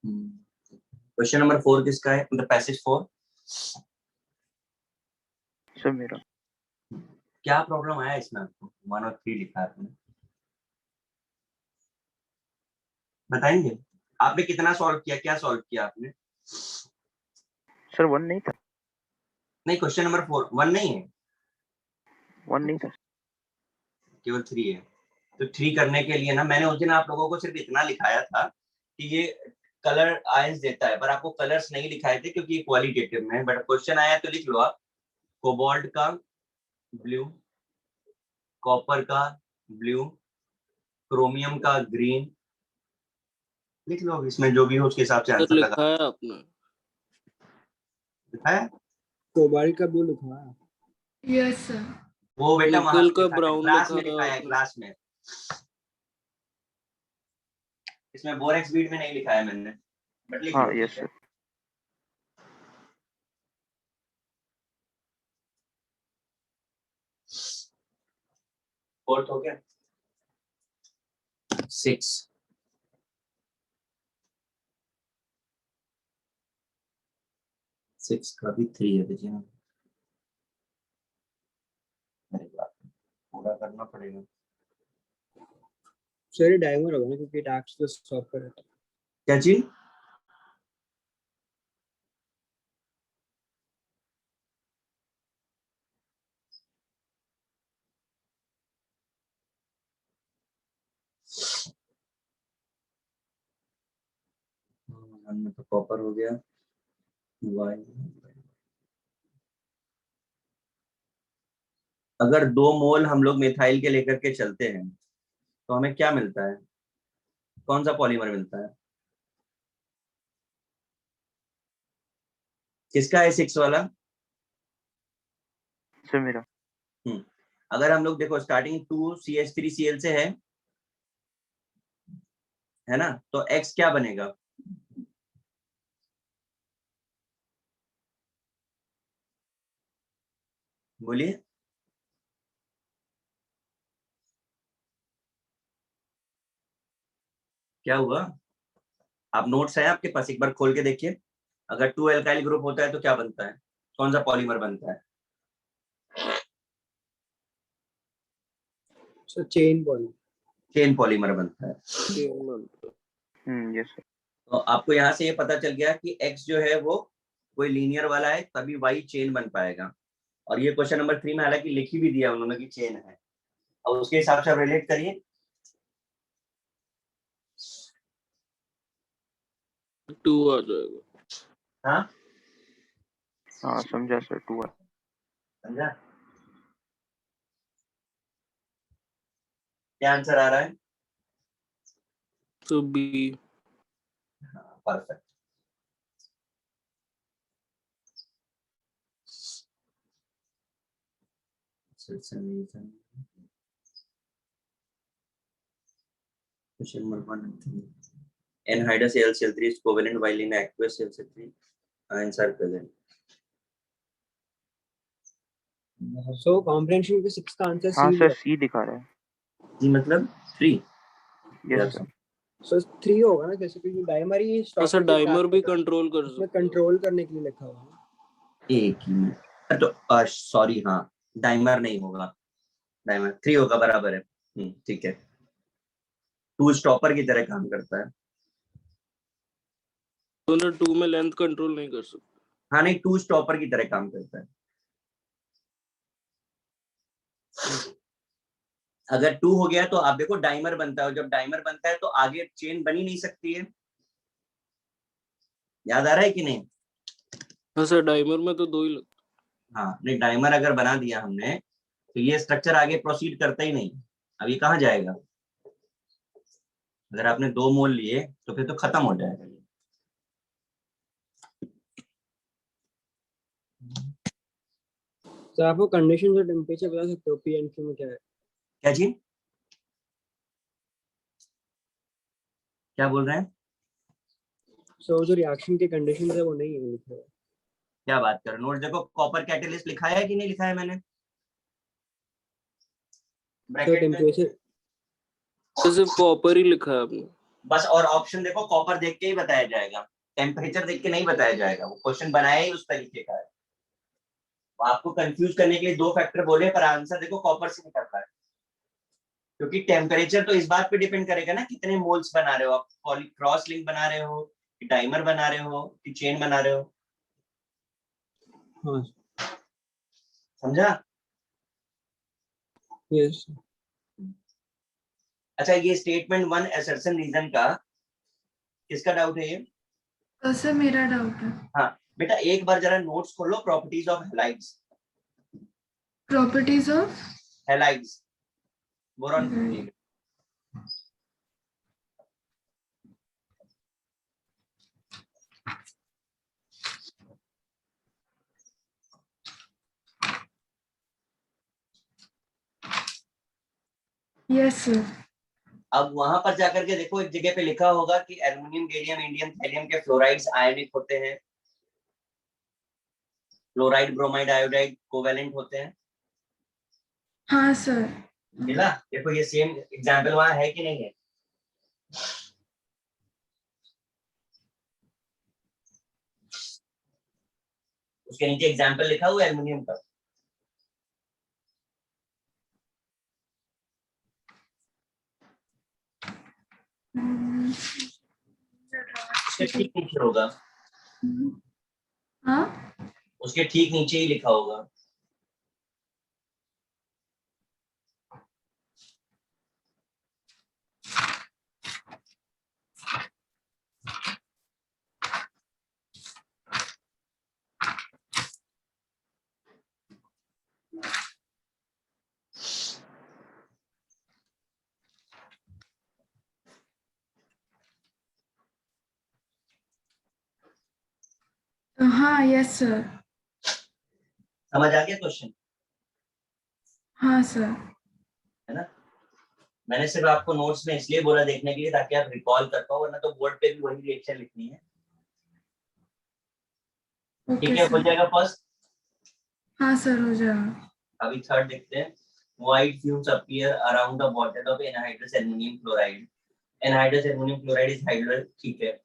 Question number 4 किसका है? मतलब पैसेज 4 सर मेरा। क्या प्रॉब्लम आया इसमें आपको? 1 और 3 लिखा है आपने, बताएंगे? आपने कितना सॉल्व किया, क्या सॉल्व किया आपने? सर 1 नहीं था। नहीं, क्वेश्चन नंबर 4 1 नहीं है, 1 नहीं था, केवल 3 है। तो 3 करने के लिए ना, मैंने उस दिन आप लोगों को सिर्फ इतना लिखाया था कि ये कलर आयंस देता है, पर आपको कलर्स नहीं लिखाए थे क्योंकि ये क्वालिटेटिव में है। बट क्वेश्चन आया तो लिख लो आप, कोबाल्ट का ब्लू, कॉपर का ब्लू, क्रोमियम का ग्रीन, लिख लो। इसमें जो भी हो उसके हिसाब से आंसर लगा। लिखा है आपने? लिखा है कोबाल्ट का ब्लू लिखा है। Yes sir. वो बेटा वहां निकल का लिखा है, ब्राउन क्लास में लिखा लिखा है, क्लास में। इसमें बोरेक्स बीड में नहीं लिखा है मैंने, बट लिख हाँ लो। Yes sir. फोर्थ हो गया, 6 6 का भी 3 है, देखिए ना। अरे बाप रे, पूरा करना पड़ेगा। सर ये डायमर होगा ना, क्योंकि टास्क तो सॉल्व कर रहा था। क्या चीज? में तो कॉपर हो गया, वाई। अगर 2 मोल हम लोग मिथाइल के लेकर के चलते हैं तो हमें क्या मिलता है? कौन सा पॉलीमर मिलता है? किसका है 6 वाला? सर मेरा। अगर हम लोग देखो स्टार्टिंग 2CH3Cl से है ना, तो X क्या बनेगा? बोलिए। क्या हुआ? आप नोट्स है आपके पास, एक बार खोल के देखिए। अगर 2 एल्काइल ग्रुप होता है तो क्या बनता है? कौन सा पॉलीमर बनता है? Sir chain polymer. Chain polymer बनता है। Yes sir. तो आपको यहाँ से ये पता चल गया कि X जो है वो कोई लीनियर वाला है, तभी Y चेन बन पाएगा। और ये क्वेश्चन नंबर 3 में हालांकि लिख ही भी दिया उन्होंने कि चेन है, और उसके हिसाब से आप रिलेट करिए। 2 आ जाएगा। हाँ हाँ समझा सर, 2 है। समझा? क्या आंसर आ रहा है? तो B। Perfect. Question number 1 and 3. Anhydrous AlCl3 is covalent while in aqueous AlCl3 ions are present. So comprehension के 6 का आंसर हाँ सी सर, C दिखा रहा है। जी मतलब 3? Yes sir. सो 3 होगा ना, जैसे कि डाइमर ही सर स्टॉपर डाइमर भी कंट्रोल कर उसमें सकते हैं। कंट्रोल करने के लिए लिखा हुआ है। एक ही मिनट, तो सॉरी, हाँ डाइमर नहीं होगा, डाइमर 3 होगा, बराबर है। ठीक है, 2 स्टॉपर की तरह काम करता है। तो ना 2 में लेंथ कंट्रोल नहीं कर सकते। हाँ नहीं, 2 स्टॉपर की तरह काम करता है। अगर 2 हो गया तो आप देखो डाइमर बनता है, और जब डाइमर बनता है तो आगे चेन बनी नहीं सकती है। याद आ रहा है कि नहीं? हाँ सर, डाइमर में तो 2 ही लगता। हाँ नहीं, डाइमर अगर बना दिया हमने तो ये स्ट्रक्चर आगे प्रोसीड करता ही नहीं। अब ये कहाँ जाएगा? अगर आपने 2 मोल लिए तो फिर तो खत्म हो जाएगा ये। तो आपको कंडीशन और टेम्परेचर बता सकते हो पीएनक्यू में क्या है? क्या जी? क्या बोल रहे हैं? सो जो रिएक्शन के कंडीशन है वो नहीं है लिखा हुआ। क्या बात कर रहे हो? नोट देखो, कॉपर कैटलिस्ट लिखा है कि नहीं लिखा है मैंने? सो ब्रैकेट में टेम्परेचर सिर्फ कॉपर ही लिखा है आपने। बस। और ऑप्शन देखो, कॉपर देख के ही बताया जाएगा, टेम्परेचर देख के नहीं बताया जाएगा, वो क्वेश्चन बनाया ही उस तरीके का है। आपको कंफ्यूज करने के लिए 2 फैक्टर बोले, पर आंसर देखो कॉपर से निकल रहा है, क्योंकि टेम्परेचर तो इस बात पे डिपेंड करेगा ना कितने मोल्स बना रहे हो आप, क्रॉस लिंक बना रहे हो कि डाइमर बना रहे हो कि चेन बना रहे हो। हाँ समझा? यस अच्छा, ये स्टेटमेंट 1 असर्शन रीजन का किसका डाउट है ये? तो सर मेरा डाउट है। हाँ बेटा, एक बार जरा नोट्स खोलो, properties of halides. Properties of halides boron 50। Yes sir. अब वहां पर जाकर के देखो, एक जगह पे लिखा होगा कि एल्युमिनियम, गैलियम, इंडियम, थैलियम के फ्लोराइड्स आयनिक होते हैं, फ्लोराइड, ब्रोमाइड, आयोडाइड कोवेलेंट होते हैं। हाँ सर। मिला? देखो ये सेम एग्जांपल वहां है कि नहीं है? उसके नीचे एग्जांपल लिखा हुआ है एल्युमिनियम का। उसके ठीक नीचे होगा, हाँ उसके ठीक नीचे ही लिखा होगा। हाँ यस सर। समझ आ गया क्वेश्चन? हाँ सर। है ना? मैंने सिर्फ आपको नोट्स में इसलिए बोला देखने के लिए ताकि आप रिकॉल कर पाओ, वरना तो बोर्ड पे भी वही रिएक्शन लिखनी है। ठीक ओके है, हो सर। जाएगा फर्स्ट। हाँ सर हो जाएगा। अभी थर्ड देखते हैं। White fumes appear around the bottle of anhydrous aluminum chloride. Anhydrous aluminum chloride is hydrogen। ठीक है।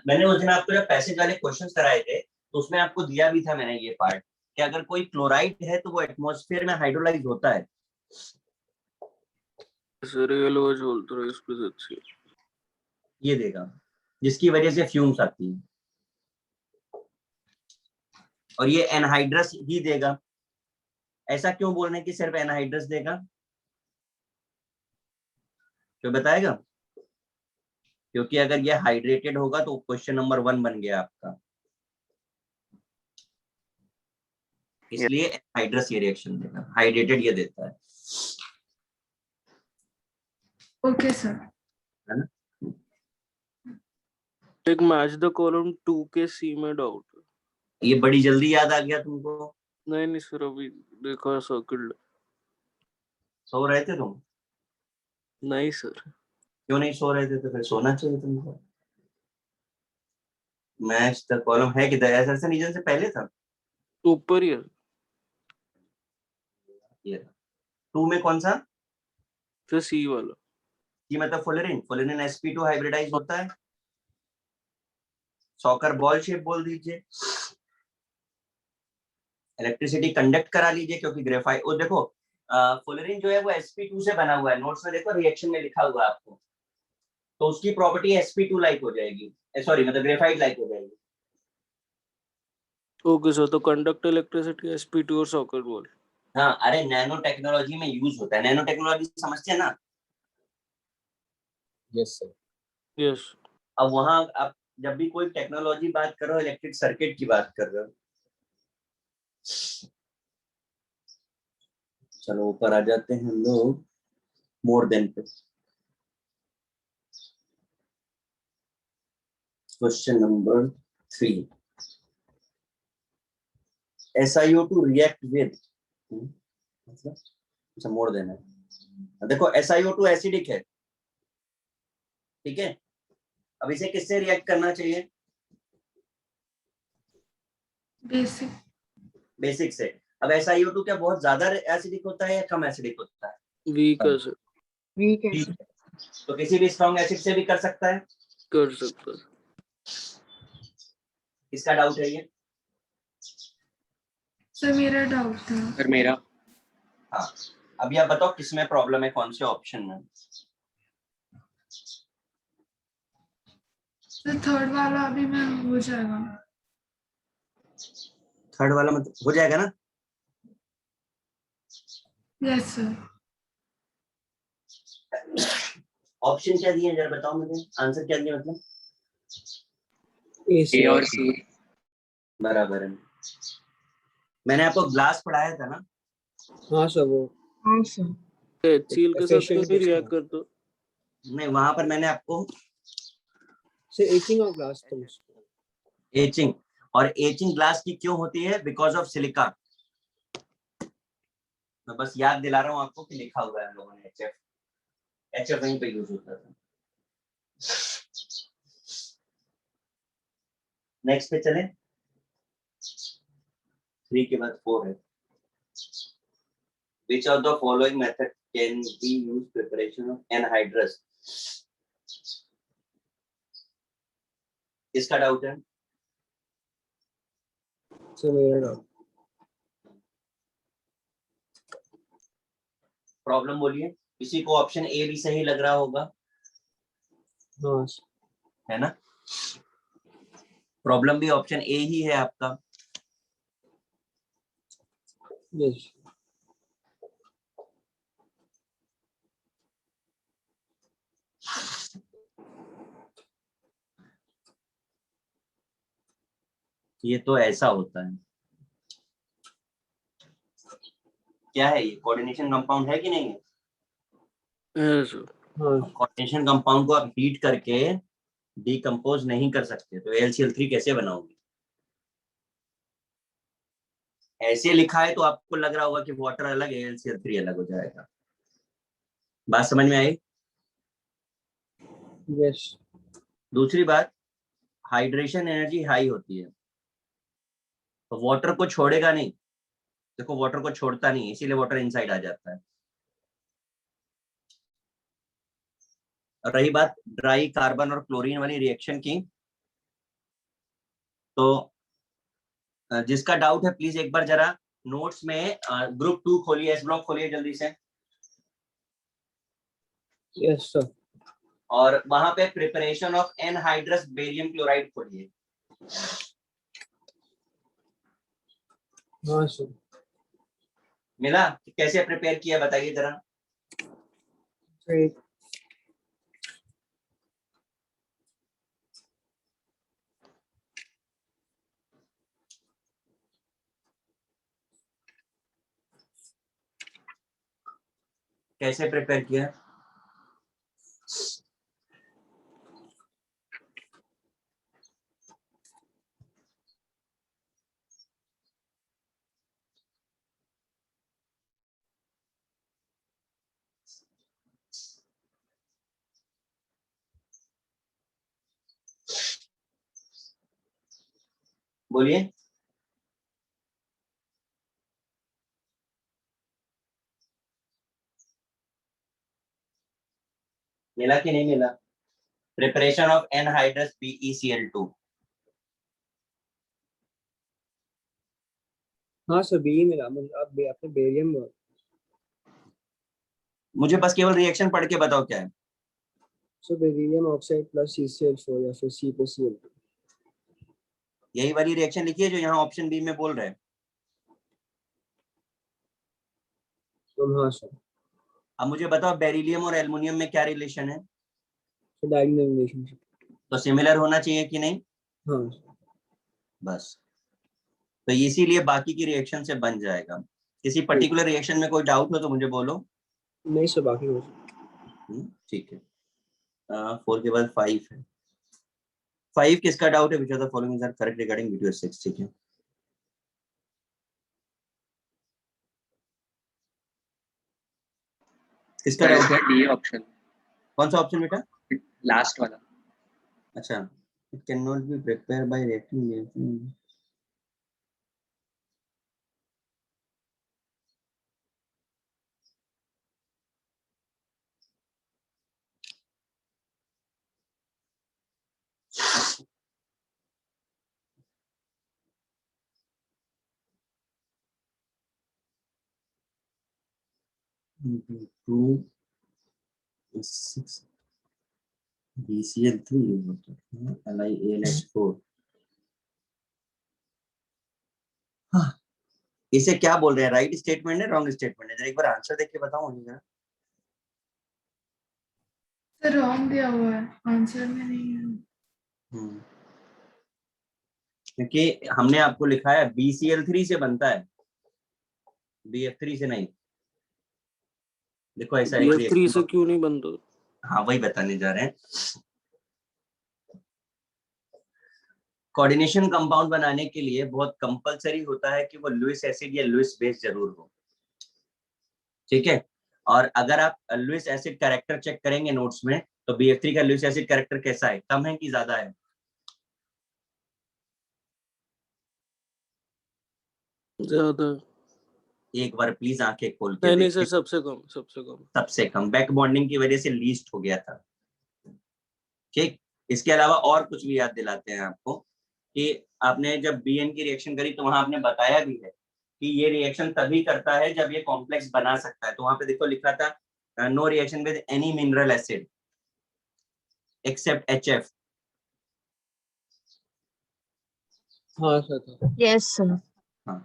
मैंने उस दिन आपको जब पैसेज वाले क्वेश्चंस कराए थे, तो उसमें आपको दिया भी था मैंने ये पार्ट कि अगर कोई क्लोराइड है तो वो एटमॉस्फेयर में हाइड्रोलाइज होता है। सर ये लो बोलते रहो, इस पे अच्छी ये देगा, जिसकी वजह से फ्यूम्स आती है, और ये एनहाइड्रस ही देगा। ऐसा क्यों बोलने की सिर्फ एनहाइड्रस देगा? क्यों बताएगा? क्योंकि अगर ये हाइड्रेटेड होगा तो क्वेश्चन नंबर 1 बन गया आपका, इसलिए एनहाइड्रस ये रिएक्शन देगा, हाइड्रेटेड ये देता है। Okay sir. है ना? एक मैच द कॉलम 2 के सी में डाउट। ये बड़ी जल्दी याद आ गया तुमको? नहीं नहीं सर, अभी देखा सर्किल। सो रहे थे तुम? नहीं सर। क्यों नहीं सो रहे थे? तो फिर सोना चाहिए तुमको। मैच द कॉलम है कि ऐसा रीजन से पहले था? ऊपर ही है ये 2 में कौन सा? तो सी वाला। ये मतलब फुलरिन, फुलरिन sp2 हाइब्रिडाइज होता है। सॉकर बॉल शेप बोल दीजिए। इलेक्ट्रिसिटी कंडक्ट करा लीजिए, क्योंकि ग्रेफाइट, वो देखो फुलरिन जो है वो sp2 से बना हुआ है, नोट्स में देखो रिएक्शन में लिखा हुआ है आपको, तो उसकी प्रॉपर्टी sp2 लाइक हो जाएगी, सॉरी मतलब ग्रेफाइट लाइक हो जाएगी। ओके सर, तो कंडक्ट इलेक्ट्रिसिटी sp2 और सॉकेट बॉल। हाँ, अरे नैनो टेक्नोलॉजी में यूज होता है, नैनो टेक्नोलॉजी समझते हैं ना? Yes sir. यस। अब वहां आप जब भी कोई टेक्नोलॉजी बात कर रहे हो, इलेक्ट्रिक सर्किट की बात कर रहे हो। चलो ऊपर आ जाते हैं हम लोग मोर देन पे। Question number 3, SiO2 react with मतलब अच्छा मोर देन है। देखो SiO2 एसिडिक है, ठीक है। अब इसे किससे रिएक्ट करना चाहिए? बेसिक। बेसिक से। अब SiO2 क्या बहुत ज्यादा एसिडिक होता है या कम एसिडिक होता है? वीक है सर। वीक है ठीक है। तो किसी भी स्ट्रॉन्ग एसिड से भी कर सकता है। कर सकता है। इसका डाउट है ये? सर मेरा डाउट था। सर मेरा। हाँ, अभी आप बताओ किसमें प्रॉब्लम है, कौन से ऑप्शन में? सर थर्ड वाला अभी मैं हो जाएगा। थर्ड वाला मतलब हो जाएगा ना? Yes sir. ऑप्शन क्या दिए जरा बताओ मुझे, आंसर क्या दिया मतलब? ए ए से और सी। बराबर है। मैंने आपको ग्लास पढ़ाया था ना? हाँ सर वो हाँ सर। HCl के साथ efficient क्यों नहीं किसका? रिएक्ट करता? नहीं, वहां पर मैंने आपको सर एचिंग ऑफ ग्लास तो एचिंग, और एचिंग ग्लास की क्यों होती है? Because of silica. मैं बस याद दिला रहा हूँ आपको कि लिखा हुआ है हम लोगों ने HF, HF वहीं पे यूज होता था। नेक्स्ट पे चले, 3 के बाद 4 है। Which of the following method can be used preparation of anhydrous? इसका डाउट है? सर मेरा डाउट। प्रॉब्लम बोलिए। किसी को ऑप्शन ए भी सही लग रहा होगा, हाँ है ना? प्रॉब्लम भी ऑप्शन ए ही है आपका। यस ये तो ऐसा होता है। क्या है ये? कोऑर्डिनेशन कंपाउंड है कि नहीं है? है सर। हाँ कोऑर्डिनेशन कंपाउंड को आप हीट करके डिकम्पोज नहीं कर सकते, तो AlCl3 कैसे बनाओगे? ऐसे लिखा है तो आपको लग रहा होगा कि वाटर अलग है, AlCl3 अलग हो जाएगा। बात समझ में आई? यस दूसरी बात, हाइड्रेशन एनर्जी हाई होती है तो वाटर को छोड़ेगा नहीं। देखो वाटर को छोड़ता नहीं, इसीलिए वाटर इनसाइड आ जाता है। और रही बात ड्राई कार्बन और क्लोरीन वाली रिएक्शन की, तो जिसका डाउट है प्लीज एक बार जरा नोट्स में ग्रुप 2 खोलिए, एस ब्लॉक खोलिए जल्दी से, यस सर और वहां पे preparation of anhydrous barium chloride खोलिए। हाँ सर। मिला? कैसे प्रिपेयर किया बताइए जरा। सर कैसे प्रिपेयर किया? बोलिए। मिला कि नहीं मिला? Preparation of anhydrous BeCl2। हाँ सर बी मिला मुझे। आप आपने बेरियम मुझे बस केवल रिएक्शन पढ़ के बताओ क्या है। सो बेरिलियम ऑक्साइड प्लस CCl4 या फिर C plus Cl2। यही वाली रिएक्शन लिखिए जो यहाँ ऑप्शन बी में बोल रहे हैं। तो हाँ सर। अब मुझे बताओ बेरिलियम और एल्युमिनियम में क्या रिलेशन है? तो डायगोनल रिलेशनशिप। तो सिमिलर होना चाहिए कि नहीं? हाँ बस, तो इसीलिए बाकी की रिएक्शन से बन जाएगा। किसी पर्टिकुलर रिएक्शन में कोई डाउट हो तो मुझे बोलो। नहीं सर बाकी हो ठीक है। 4 के बाद 5 है। 5 किसका डाउट है? विच of the following is correct regarding video 6? ठीक है, किसका डाउट है? डी ऑप्शन, कौन सा ऑप्शन बेटा? लास्ट वाला। अच्छा, it can not be prepare by reacting. into 2 is 6 BCl3 LiAlH4। हाँ, इसे क्या बोल रहे हैं, राइट स्टेटमेंट है रॉन्ग स्टेटमेंट है? जरा एक बार आंसर देख के बताओ मुझे जरा। सर रॉन्ग दिया हुआ है, आंसर में नहीं है। क्योंकि हमने आपको लिखा है BCl3 से बनता है, BF3 से नहीं। देखो ऐसा एक BF3 से रिएक्शन, क्यों नहीं बनता? हाँ वही बताने जा रहे हैं। कोऑर्डिनेशन कंपाउंड बनाने के लिए बहुत कंपलसरी होता है कि वो लुईस एसिड या लुईस बेस जरूर हो, ठीक है। और अगर आप लुईस एसिड कैरेक्टर चेक करेंगे नोट्स में, तो BF3 का लुईस एसिड कैरेक्टर कैसा है, कम है कि ज्यादा है? ज्यादा। एक बार प्लीज आंखें खोल के नहीं सर, देखिए। सबसे कम, सबसे कम। सबसे कम, बैक बॉन्डिंग की वजह से लीस्ट हो गया था, ठीक। इसके अलावा और कुछ भी याद दिलाते हैं आपको कि आपने जब BN की रिएक्शन करी तो वहां आपने बताया भी है कि ये रिएक्शन तभी करता है जब ये कॉम्प्लेक्स बना सकता है। तो वहां पे देखो लिखा था no reaction with any mineral acid except HF। हाँ सर। Yes sir. हाँ,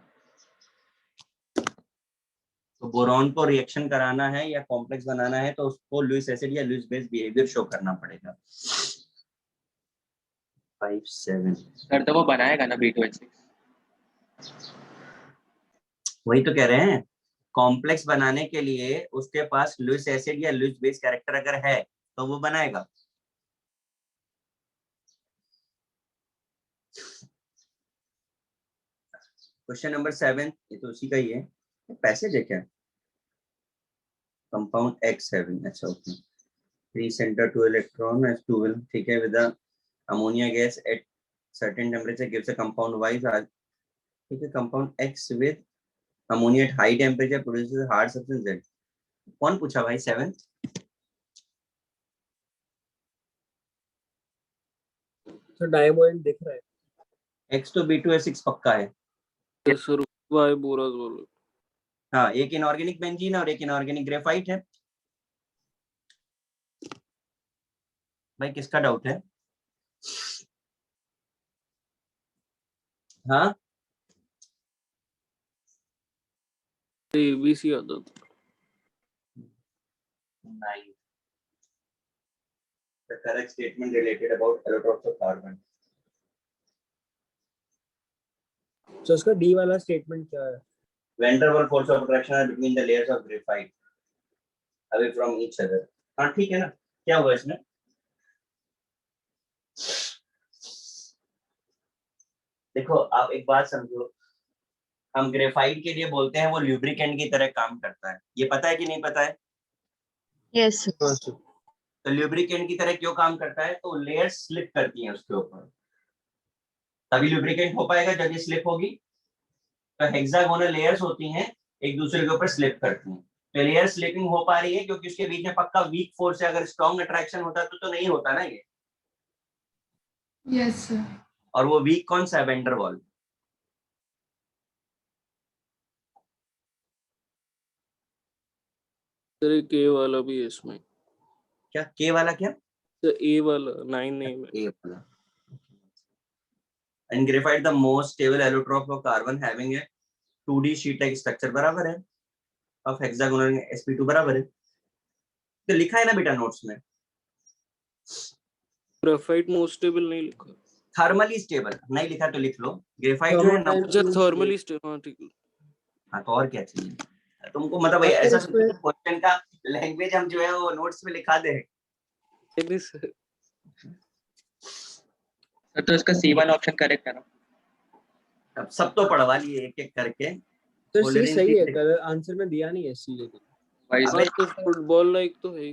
तो बोरॉन को रिएक्शन कराना है या कॉम्प्लेक्स बनाना है तो उसको लुईस एसिड या लुईस बेस बिहेवियर शो करना पड़ेगा। 5 7 सर तो वो बनाएगा ना B2H6। वही तो कह रहे हैं, कॉम्प्लेक्स बनाने के लिए उसके पास लुईस एसिड या लुईस बेस कैरेक्टर अगर है तो वो बनाएगा। क्वेश्चन नंबर 7, ये तो उसी का ही है, पैसेज है क्या? कंपाउंड X7, अच्छा okay. 3 center 2 electron as 2 will, ठीक है, with the ammonia gas at certain temperature gives a compound Y, ठीक है। compound X with ammonia at high temperature produces a hard substance Z। कौन पूछा भाई 7? सर डायमोइड दिख रहा है। X तो B2H6 पक्का है। सर वाई बोरास बोलो। हाँ, एक इनऑर्गेनिक बेंजीन और एक इनऑर्गेनिक ग्रेफाइट है। भाई किसका डाउट है? हाँ, ABC आता था। 9, the correct statement related about allotropes of carbon। तो उसका डी वाला स्टेटमेंट क्या है? Van der Waals force of attraction are between the layers of graphite away from each other। हाँ ठीक है ना, क्या हुआ इसमें? देखो आप एक बात समझो, हम ग्रेफाइट के लिए बोलते हैं वो ल्यूब्रिकेंट की तरह काम करता है, ये पता है कि नहीं पता है? Yes sir. हाँ सर। तो ल्यूब्रिकेंट की तरह क्यों काम करता है? तो लेयर स्लिप करती हैं उसके ऊपर, तभी लुब्रिकेंट हो पाएगा। जब ये स्लिप होगी तो हेक्सागोनल लेयर्स होती हैं, एक दूसरे के ऊपर स्लिप करती हैं। तो लेयर स्लिपिंग हो पा रही है क्योंकि उसके बीच में पक्का वीक फोर्स है। अगर स्ट्रॉन्ग अट्रैक्शन होता तो नहीं होता ना ये। Yes sir. और वो वीक कौन सा है? वैन डर वाल। सर के वाला भी है इसमें। क्या के वाला? क्या सर ए वाला 9 नेम है। ए वाला। And graphite the most stable allotrope of carbon having a 2D sheet like structure, बराबर है, of hexagonal sp2 बराबर है। तो लिखा है ना बेटा नोट्स में, ग्रेफाइट मोस्ट स्टेबल नहीं लिखा। थर्मली स्टेबल नहीं लिखा तो लिख लो। ग्रेफाइट जो है ना, सर थर्मली स्टेबल, हाँ ठीक है। हाँ तो और क्या चाहिए तुमको? मतलब ऐसा क्वेश्चन का लैंग्वेज हम जो है वो नोट्स में लिखा दे। नहीं सर। तो इसका C1 ऑप्शन करेक्ट है ना? अब सब तो पढ़वा लिए एक एक करके। तो सी सही है, कलर आंसर में दिया नहीं है सी, लेकिन वाइस हाँ तो फुटबॉल लाइक तो है।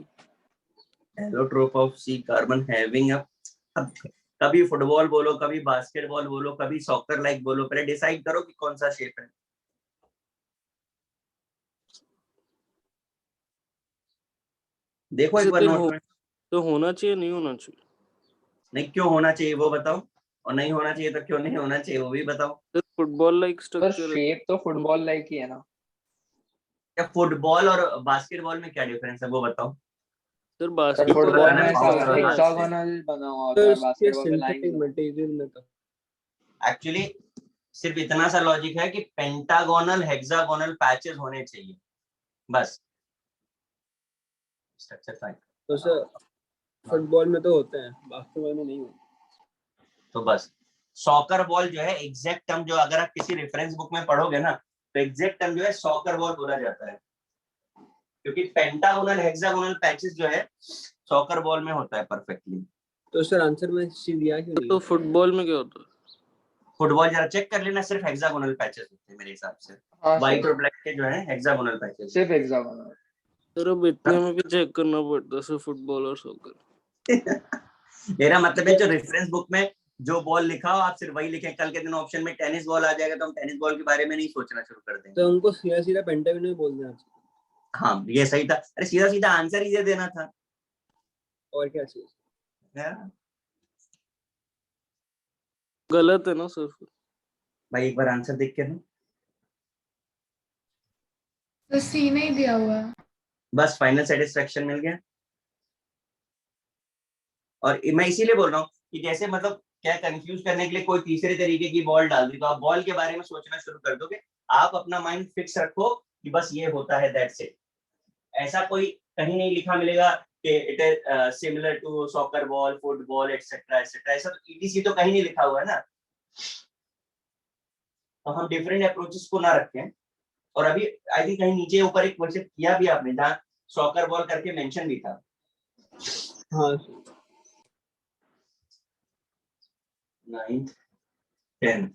Allotrope of C carbon having अब कभी फुटबॉल बोलो, कभी बास्केटबॉल बोलो, कभी सॉकर लाइक बोलो, पहले डिसाइड करो कि कौन सा शेप है। देखो एक बार नोट में। तो होना चाहिए नहीं होना चाहिए? नहीं, क्यों होना चाहिए वो बताओ, और नहीं होना चाहिए तो क्यों नहीं होना चाहिए वो भी बताओ। Sir football like sir structure है। शेप तो फुटबॉल लाइक ही है ना। क्या फुटबॉल और बास्केटबॉल में क्या डिफरेंस है वो बताओ। सर सर बास्केटबॉल फुटबॉल में में soccer है। हेक्सागोनल बना हुआ होता तो है, इसके बास्केटबॉल में सिंथेटिक लाइन। मटेरियल में तो एक्चुअली सिर्फ इतना सा लॉजिक है कि पेंटागोनल हेक्सागोनल पैचेस होने चाहिए बस। Structure fine. तो सर फुटबॉल में तो होते हैं, बास्केटबॉल में नहीं होते। तो बस सॉकर बॉल जो है एग्जैक्ट टर्म, जो अगर आप किसी रेफरेंस बुक में पढ़ोगे ना तो एग्जैक्ट टर्म जो है सॉकर बॉल बोला जाता है, क्योंकि पेंटागोनल हेक्सागोनल पैचेस जो है सॉकर बॉल में होता है परफेक्टली। तो सर आंसर में सी दिया क्यों नहीं तो है? फुटबॉल में क्या होता है? फुटबॉल जरा चेक कर लेना, सिर्फ हेक्सागोनल पैचेस होते हैं मेरे हिसाब से। हाँ व्हाइट सर, और ब्लैक के जो है हेक्सागोनल पैचेस। सिर्फ हेक्सागोनल। सर अब इतने में भी चेक करना पड़ता है सर, फुटबॉल और सॉकर। मेरा मतलब है जो रेफरेंस बुक में जो बॉल लिखा हो आप सिर्फ वही लिखें। कल के दिन ऑप्शन में टेनिस बॉल आ जाएगा तो हम टेनिस बॉल के बारे में नहीं सोचना शुरू कर देंगे। तो उनको सीधा सीधा पेंटागन ही बोल देना चाहिए, हाँ ये सही था। अरे सीधा सीधा आंसर ही दे देना था। और क्या चाहिए। हाँ। गलत है ना सर? भाई एक बार आंसर देख के ना, तो सी नहीं दिया हुआ है। बस फाइनल सेटिस्फेक्शन मिल गया। और मैं इसीलिए बोल रहा हूँ कि जैसे मतलब क्या कंफ्यूज करने के लिए कोई तीसरे तरीके की बॉल डाल दी तो आप बॉल के बारे में सोचना शुरू कर दोगे। आप अपना माइंड फिक्स रखो कि बस ये होता है, दैट्स इट। ऐसा कोई कहीं नहीं लिखा मिलेगा कि it is similar to soccer ball, football etcetera etcetera, ऐसा तो ईटीसी तो कहीं नहीं लिखा हुआ है ना। तो हम डिफरेंट अप्रोचेस को ना रखें। और अभी आई थिंक कहीं नीचे ऊपर एक क्वेश्चन किया भी आपने जहाँ सॉकर बॉल करके मेंशन भी था। हाँ 9th 10th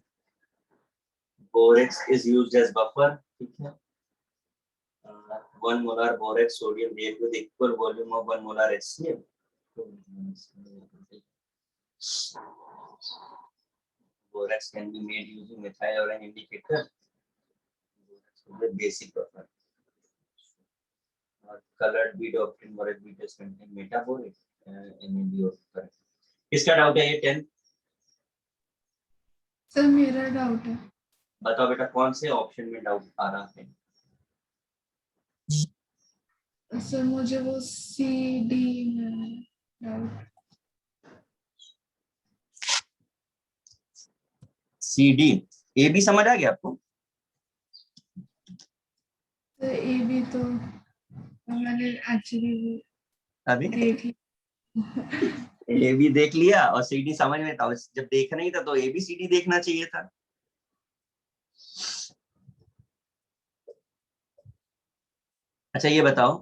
borax is used as buffer, ठीक है। 1 molar borax sodium react with equal volume of 1 molar HCl. Borax can be made using methyl or an indicator. The basic buffer. Colored bead often borax beads contain metaboric NABO. किसका doubt है ये 10? Sir मेरा doubt है। बताओ बेटा कौन से option में डाउट आ रहा है? सर मुझे वो सी डी में doubt. C D. A B समझ आ गया आपको? सर ए बी तो मैंने एक्चुअली अभी देख लिया। ए बी देख लिया और सी डी समझ में था। जब देखना ही था तो ए बी सी डी देखना चाहिए था। अच्छा ये बताओ,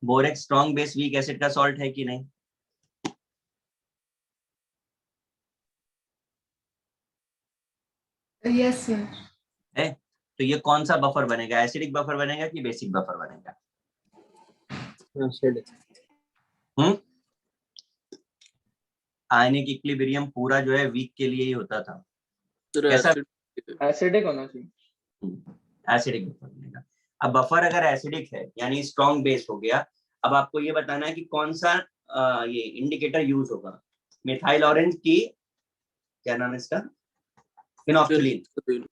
borax strong base weak acid का सॉल्ट है कि नहीं? Yes sir. है। तो ये कौन सा बफर बनेगा, एसिडिक बफर बनेगा कि बेसिक बफर बनेगा? आयनिक इक्विलिब्रियम पूरा जो है वीक के लिए ही होता था। सर कैसा? एसिडिक होना चाहिए। एसिडिक बफर बनेगा। अब बफर अगर एसिडिक है यानी स्ट्रॉन्ग बेस हो गया। अब आपको ये बताना है कि कौन सा ये इंडिकेटर यूज होगा। मिथाइल ऑरेंज की क्या नाम है इसका, फिनोक्सिलिन।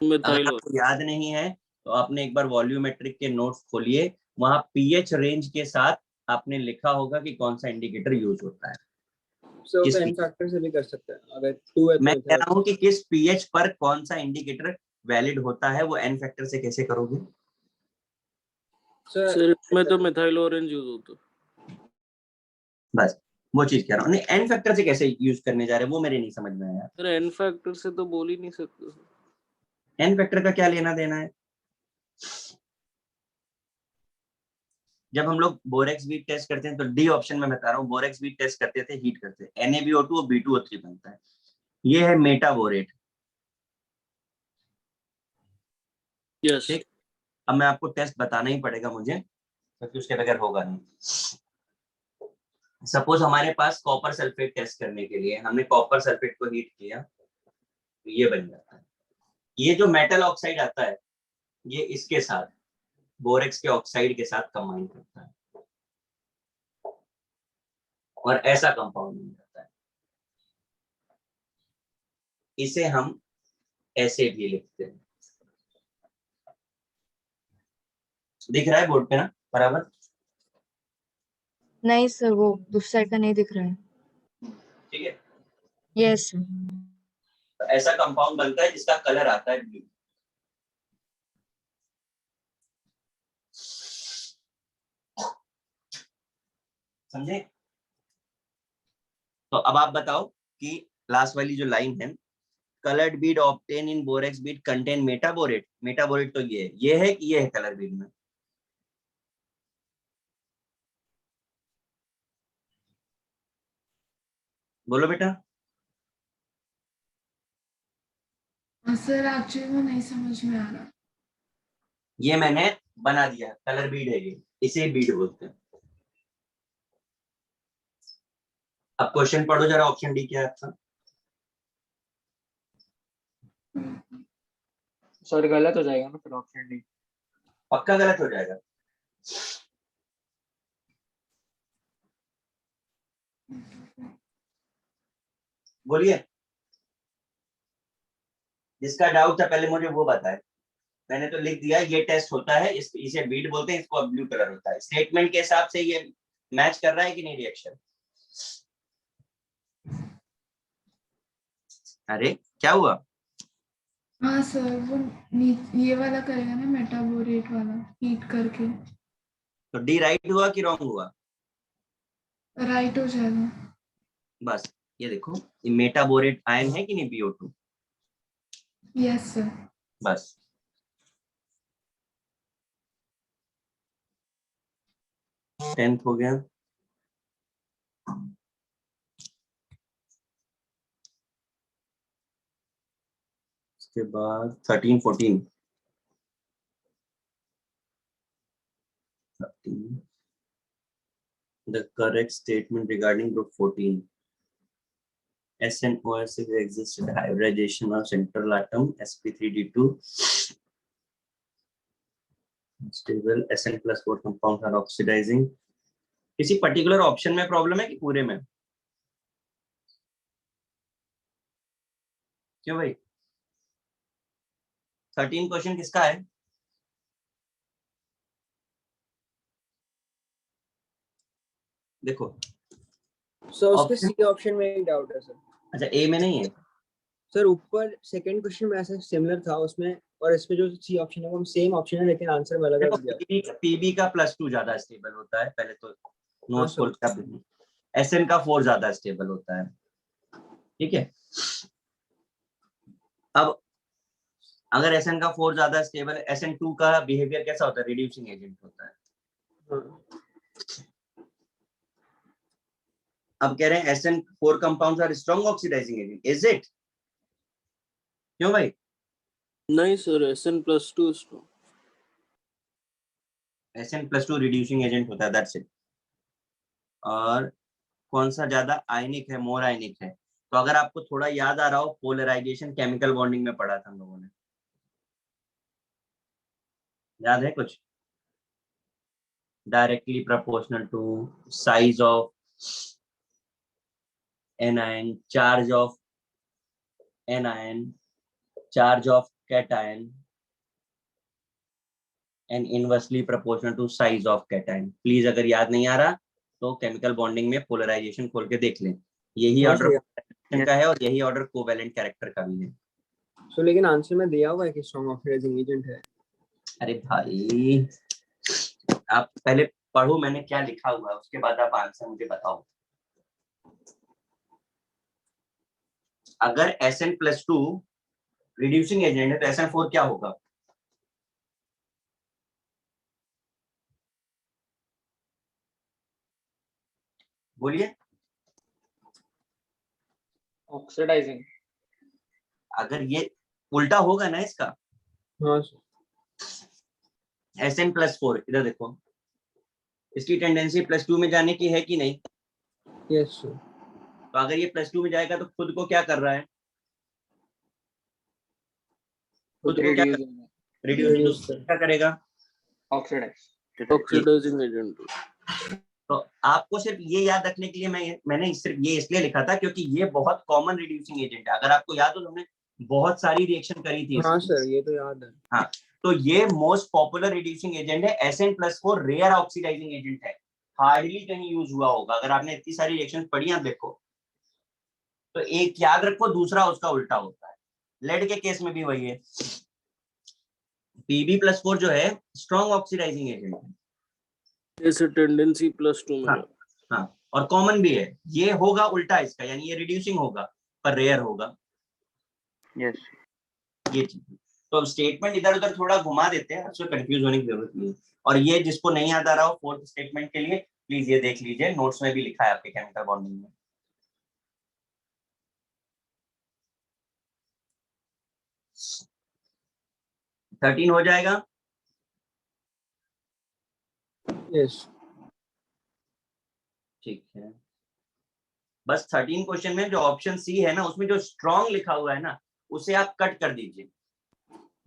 अगर आपको याद नहीं है तो आपने एक बार वॉल्यूमेट्रिक के नोट्स खोलिए, वहां पीएच रेंज के साथ आपने लिखा होगा कि कौन सा इंडिकेटर यूज होता है। सो किस एन फैक्टर से भी कर सकते हैं, अगर 2 है मैं तो कह रहा हूँ कि किस पीएच पर कौन सा इंडिकेटर वैलिड होता है, वो एन फैक्टर से कैसे करोगे? सर इसमें तो मिथाइल ऑरेंज यूज होता है। बस वो चीज कह रहा हूँ। नहीं एन फैक्टर से कैसे यूज करने जा रहे हैं वो मेरे नहीं समझ में आया। सर एन फैक्टर से तो बोल ही नहीं सकते। एन फैक्टर का क्या लेना देना है? जब हम लोग बोरेक्स बीट टेस्ट करते हैं तो डी ऑप्शन में बता रहा हूँ, बोरेक्स बीट टेस्ट करते थे, हीट करते हैं, NaBO2 और B2O3 बनता है। ये है मेटाबोरेट। यस। ठीक। अब मैं आपको टेस्ट बताना ही पड़ेगा मुझे क्योंकि उसके बगैर होगा नहीं। सपोज हमारे पास कॉपर सल्फेट टेस्ट करने के लिए हमने कॉपर सल्फेट को हीट किया तो ये बन जाता है। ये जो मेटल ऑक्साइड आता है ये इसके साथ बोरेक्स के ऑक्साइड के साथ कंबाइन करता है और ऐसा कंपाउंड बन जाता है। इसे हम ऐसे भी लिखते हैं, दिख रहा है बोर्ड पे ना बराबर? नहीं सर, वो दूसरी साइड का नहीं दिख रहा है। ठीक है, यस सर। तो ऐसा कंपाउंड बनता है जिसका कलर आता है ब्लू। समझे? तो अब आप बताओ कि लास्ट वाली जो लाइन है, कलर्ड बीड ऑब्टेन इन borax bead contain metaborate. Metaborate तो ये है कि ये है कलर बीड में? बोलो बेटा। सर एक्चुअली वो नहीं समझ में आ रहा। ये मैंने बना दिया, कलर बीड है ये, इसे बीड बोलते हैं। अब क्वेश्चन पढ़ो जरा, ऑप्शन डी क्या है आपका? सर गलत हो जाएगा ना फिर ऑप्शन डी। पक्का गलत हो जाएगा? बोलिए, जिसका डाउट था पहले मुझे वो बताए। मैंने तो लिख दिया ये टेस्ट होता है, इसे बीड बोलते हैं, इसको ब्लू कलर होता है। स्टेटमेंट के हिसाब से ये मैच कर रहा है कि नहीं रिएक्शन? अरे क्या हुआ? हाँ सर, वो ये वाला करेगा ना, मेटाबोरेट वाला हीट करके। तो डी राइट हुआ कि रॉन्ग हुआ? राइट हो जाएगा। बस ये देखो, ये मेटाबोरेट आयन है कि नहीं, BO2। Yes sir. बस टेंथ हो गया। उसके बाद 13 14 the correct statement regarding group 14. SNOS existed hybridization of central atom sp3d2 stable SN+4 compounds are oxidizing. किसी पर्टिकुलर ऑप्शन में प्रॉब्लम है कि पूरे में? क्यों भाई? 13 क्वेश्चन किसका है? देखो सर उसके Option- सी ऑप्शन में एक डाउट है सर। अच्छा, ए में नहीं है? सर ऊपर सेकंड क्वेश्चन में ऐसा सिमिलर था उसमें, और इसमें जो सी ऑप्शन है वो सेम ऑप्शन है लेकिन आंसर में अलग देखो अलग दिया। पीबी का +2 ज्यादा स्टेबल होता है, पहले तो हाँ, नोट्स खोल कर। एसएन का 4 ज्यादा स्टेबल होता है। ठीक है, अब अगर एसएन का 4 ज्यादा स्टेबल है, SN2 का बिहेवियर कैसा होता है? रिड्यूसिंग एजेंट होता है। हाँ। अब कह रहे हैं SN4 compounds are strong oxidising agent, is it? क्यों भाई? नहीं sir, SN+2 strong. SN+2 reducing agent होता है, दैट्स इट। और कौन सा ज्यादा आयनिक है? मोर आयनिक है। तो अगर आपको थोड़ा याद आ रहा हो, पोलराइजेशन केमिकल बॉन्डिंग में पढ़ा था हम लोगों ने, याद है कुछ? Directly proportional to size of anion, charge of anion, charge of cation, and inversely proportional to size of cation. Please अगर याद नहीं आ रहा तो केमिकल बॉन्डिंग में पोलराइजेशन खोल के देख लें। यही हाँ, ऑर्डर का है और यही ऑर्डर कोवेलेंट कैरेक्टर का भी है। सो लेकिन आंसर में दिया हुआ है कि स्ट्रॉन्ग ऑक्सीडाइजिंग एजेंट है। अरे भाई आप पहले पढ़ो मैंने क्या लिखा हुआ है, उसके बाद आप आंसर मुझे बताओ। अगर SN+2 रिड्यूसिंग एजेंट है तो SN4 क्या होगा? बोलिए। ऑक्सीडाइजिंग। अगर ये उल्टा होगा ना इसका, हाँ SN+4, इधर देखो, इसकी टेंडेंसी +2 में जाने की है कि नहीं? Yes sir. तो अगर ये +2 में जाएगा तो खुद को क्या कर रहा है? खुद को क्या रिड्यूस क्या करेगा? Oxidising agent. तो आपको सिर्फ ये याद रखने के लिए मैंने सिर्फ ये इसलिए लिखा था क्योंकि ये बहुत कॉमन रिड्यूसिंग एजेंट है। अगर आपको याद हो, हमने बहुत सारी रिएक्शन करी थी। हाँ सर, ये तो याद है। हाँ, तो ये मोस्ट पॉपुलर रिड्यूसिंग एजेंट है। SN+4 रेयर ऑक्सीडाइजिंग एजेंट है, हार्डली कहीं यूज हुआ होगा। अगर आपने इतनी सारी रिएक्शन पढ़ी आप देखो तो एक याद रखो, दूसरा उसका उल्टा होता है। लेड के केस में भी वही है। Pb+4 जो है स्ट्रॉन्ग ऑक्सीडाइजिंग एजेंट है। जैसे टेंडेंसी +2 में हाँ है। हाँ, और कॉमन भी है। ये होगा उल्टा इसका, यानी ये रिड्यूसिंग होगा पर रेयर होगा। यस ये चीज, तो अब स्टेटमेंट इधर उधर थोड़ा घुमा देते हैं, उसमें कंफ्यूज होने की जरूरत नहीं है। और ये जिसको नहीं याद आ रहा हो फोर्थ स्टेटमेंट के लिए, प्लीज ये देख लीजिए, नोट्स में भी लिखा है आपके केमिकल बॉन्डिंग में। थर्टीन हो जाएगा। यस ठीक है, बस 13 क्वेश्चन में जो ऑप्शन सी है ना, उसमें जो स्ट्रॉन्ग लिखा हुआ है ना, उसे आप कट कर दीजिए।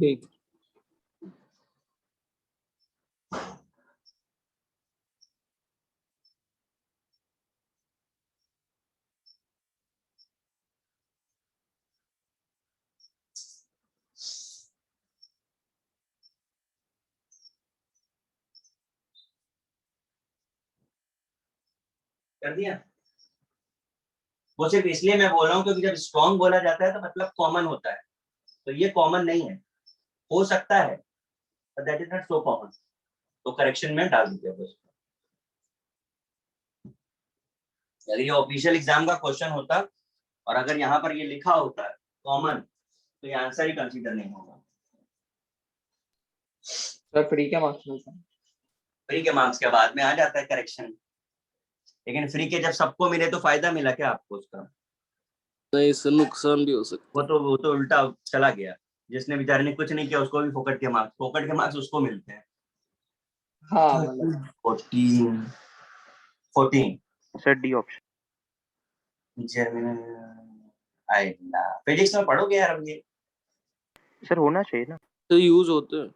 ठीक कर दिया। वो सिर्फ इसलिए मैं बोल रहा हूँ क्योंकि जब स्ट्रॉन्ग बोला जाता है तो मतलब कॉमन होता है, तो ये कॉमन नहीं है। हो सकता है but that is not so common, तो करेक्शन में डाल दीजिए बस। यदि ये ऑफिशियल एग्जाम का क्वेश्चन होता और अगर यहाँ पर ये लिखा होता है कॉमन, तो ये आंसर ही कंसीडर नहीं होगा। सर फ्री के मार्क्स मिलते हैं। फ्री के मार्क्स के बाद में आ जाता है करेक्शन, लेकिन फ्री के जब सबको मिले तो फायदा मिला क्या आपको उसका? नहीं, इससे नुकसान भी हो सकता वो तो उल्टा चला गया। जिसने बेचारे ने कुछ नहीं किया उसको भी फोकट के मार्क्स उसको मिलते हैं। हाँ मतलब 14 सर डी ऑप्शन। फिजिक्स में पढ़ोगे यार अब ये? सर होना चाहिए ना, तो यूज होते हैं।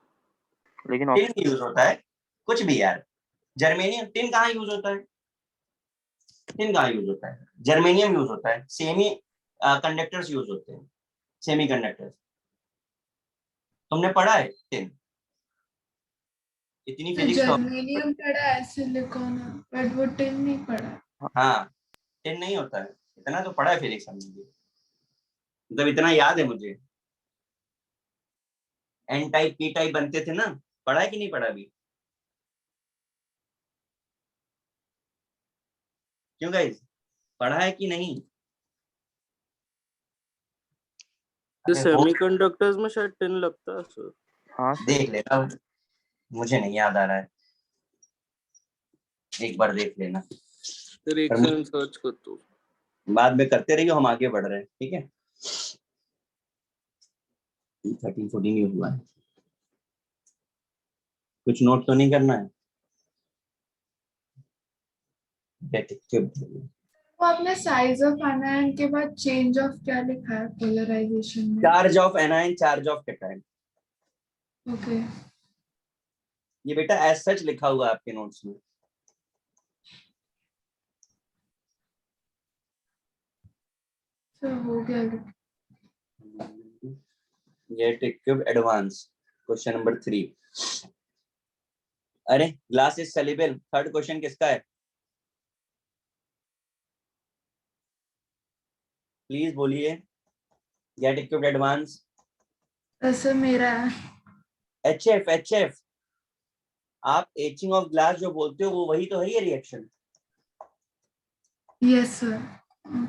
लेकिन टिन यूज होता है कुछ भी यार। जर्मेनियम टिन कहाँ यूज होता है? टिन कहाँ यूज होता है? जर्मेनियम यूज होता है। सेमी कंडक्टर्स यूज होते हैं, सेमी कंडक्टर्स। तुमने पढ़ा है टिन? इतनी तो फिजिक्स तो जर्मेनियम पढ़ा है, सिलिकॉन, बट वो टिन नहीं पढ़ा। हाँ, टिन नहीं होता है। इतना तो पढ़ा है फिजिक्स हमने भी, मतलब इतना याद है मुझे। एन टाइप पी टाइप बनते थे ना, पढ़ा है कि नहीं पढ़ा भी? क्यों गाइस, पढ़ा है कि नहीं? अरे हो, सेमीकंडक्टर्स में शायद 10 लगता है सर। हाँ सर देख लेना, मुझे नहीं याद आ रहा है, एक बार देख लेना। फिर एक सेकंड सर्च कर दो। बाद में करते रहिए, हम आगे बढ़ रहे हैं, ठीक है। 13-14 यूज हुआ है, कुछ नोट तो नहीं करना है। वो आपने साइज ऑफ एनायन के बाद चेंज ऑफ क्या लिखा है पोलराइजेशन में? Charge of anion, charge of cation. Okay, ये बेटा एज सच लिखा हुआ है आपके नोट्स में। तो हो गया। Get equip advance, question number 3। अरे glass is soluble, third question किसका है? प्लीज बोलिए। Get equip advance. ऐसे मेरा है। HF। आप एचिंग ऑफ ग्लास जो बोलते हो वो वही तो है ये रिएक्शन। Yes sir.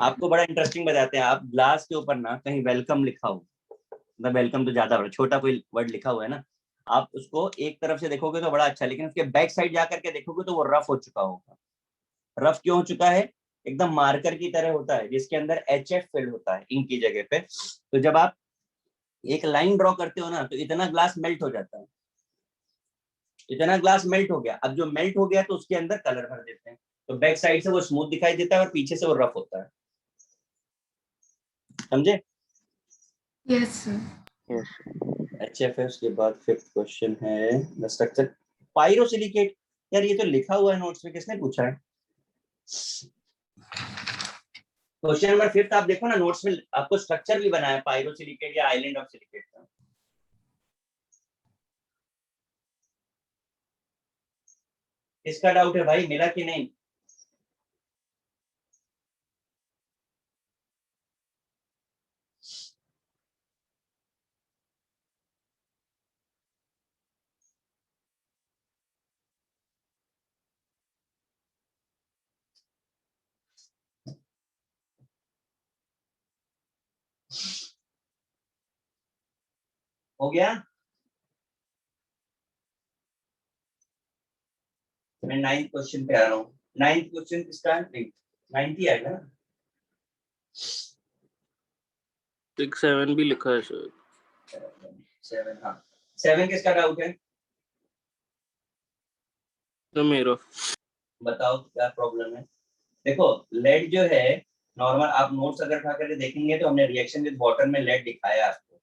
आपको बड़ा इंटरेस्टिंग बताते हैं, आप ग्लास के ऊपर ना कहीं वेलकम लिखा हो, मतलब वेलकम तो ज्यादा बड़ा, छोटा कोई वर्ड लिखा हुआ है ना, आप उसको एक तरफ से देखोगे तो बड़ा अच्छा, लेकिन उसके बैक साइड जाकर के देखोगे तो वो रफ हो चुका होगा। रफ क्यों हो चुका है? एकदम मार्कर की तरह होता है जिसके अंदर HF फिल होता है इंक की जगह पे। तो जब आप एक लाइन ड्रॉ करते हो ना, तो इतना ग्लास मेल्ट हो जाता है। इतना ग्लास मेल्ट हो गया, अब जो मेल्ट हो गया तो उसके अंदर कलर भर देते हैं, तो बैक साइड से वो स्मूथ दिखाई देता है और पीछे से वो रफ होता है। समझे? Yes sir. यस HFS के बाद फिफ्थ क्वेश्चन है द स्ट्रक्चर पायरोसिलिकेट। यार ये तो लिखा हुआ है नोट्स में, किसने पूछा है? क्वेश्चन नंबर 5 आप देखो ना, नोट्स में आपको स्ट्रक्चर भी बनाया है पायरोसिलिकेट या आइलैंड ऑफ सिलिकेट का। किसका डाउट है भाई, मिला कि नहीं? हो गया? मैं 9th क्वेश्चन पे आ रहा हूँ। 9th क्वेश्चन किसका है? 9th ही आएगा ना? 6 7 भी लिखा है शायद। 7, हाँ 7 किसका डाउट है? तो मेरा बताओ क्या प्रॉब्लम है। देखो लेड जो है नॉर्मल, आप नोट्स अगर उठा करके देखेंगे तो हमने रिएक्शन विद वाटर में लेड दिखाया आपको।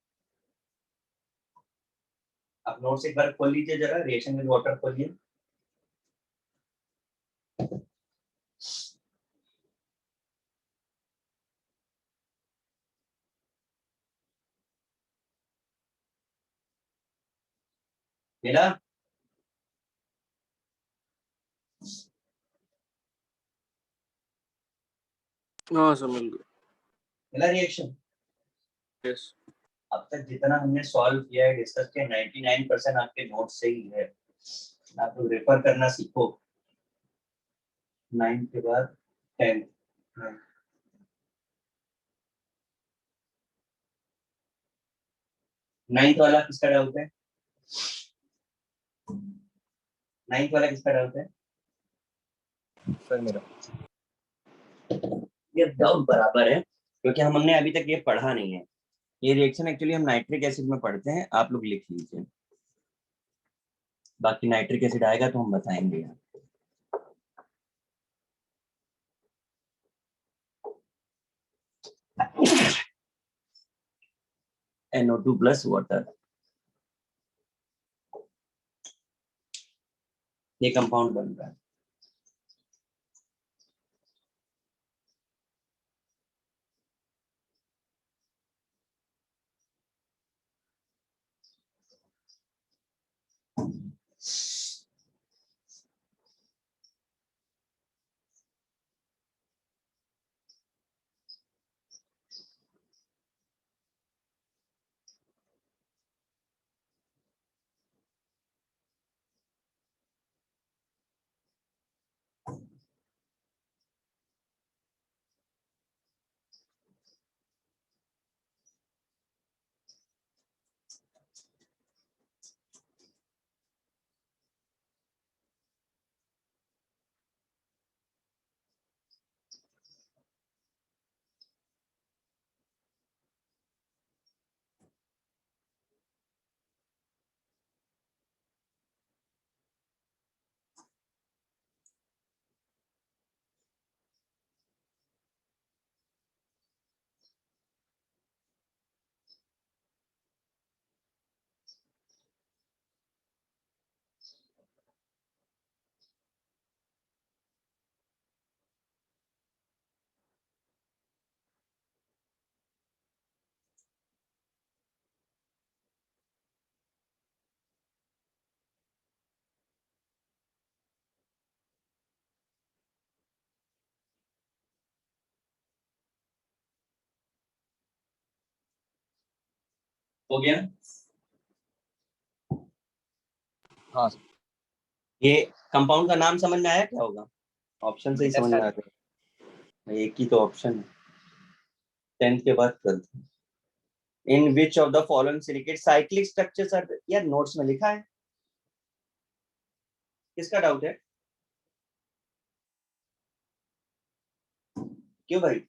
आप नोट्स एक बार खोल लीजिए जरा, रिएक्शन विद वाटर खोलिए। मिला? हाँ समझ गया। मिला रिएक्शन? यस अब तक जितना हमने सॉल्व किया है, डिस्कस किया, 99% आपके नोट्स से ही है। आप लोग रेफर करना सीखो। 9 के बाद 10। 9th वाला किसका डाउट है? 9th वाला किसका डाउट है? सर मेरा। ये डाउट बराबर है क्योंकि हमने अभी तक ये पढ़ा नहीं है। ये रिएक्शन एक्चुअली हम नाइट्रिक एसिड में पढ़ते हैं, आप लोग लिख लीजिए। बाकी नाइट्रिक एसिड आएगा तो हम बताएंगे। NO2 प्लस वाटर, ये कंपाउंड बन रहा है। हो गया? हाँ ये कंपाउंड का नाम समझ में आया क्या होगा? ऑप्शन से ही समझ में आ गया। एक ही तो ऑप्शन है 10th के बाद 12th। In which of the following silicate cyclic structures are, यार नोट्स में लिखा है। किसका डाउट है? क्यों भाई?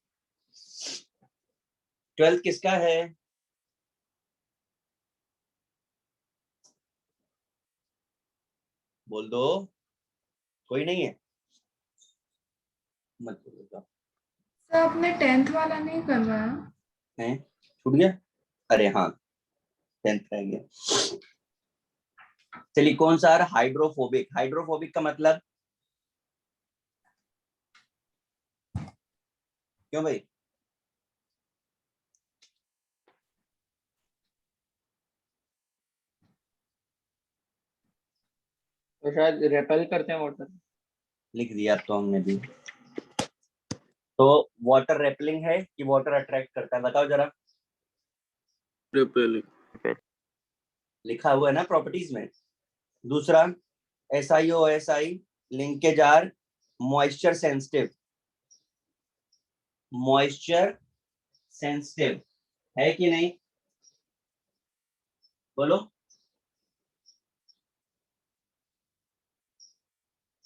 12th किसका है? बोल दो। कोई नहीं है? मत बोलो। सर आपने 10th वाला नहीं करवाया? है छूट गया? अरे हाँ 10th रह गया। Silicon are hydrophobic. हाइड्रोफोबिक का मतलब क्यों भाई? तो शायद रेपेल करते हैं वाटर। लिख दिया अब तो हमने भी। तो वाटर रेपलिंग है कि वाटर अट्रैक्ट करता है, बताओ जरा। रिपेलिंग। लिखा हुआ है ना प्रॉपर्टीज में। दूसरा SiO(SI) linkage are moisture sensitive. Moisture sensitive है कि नहीं, बोलो।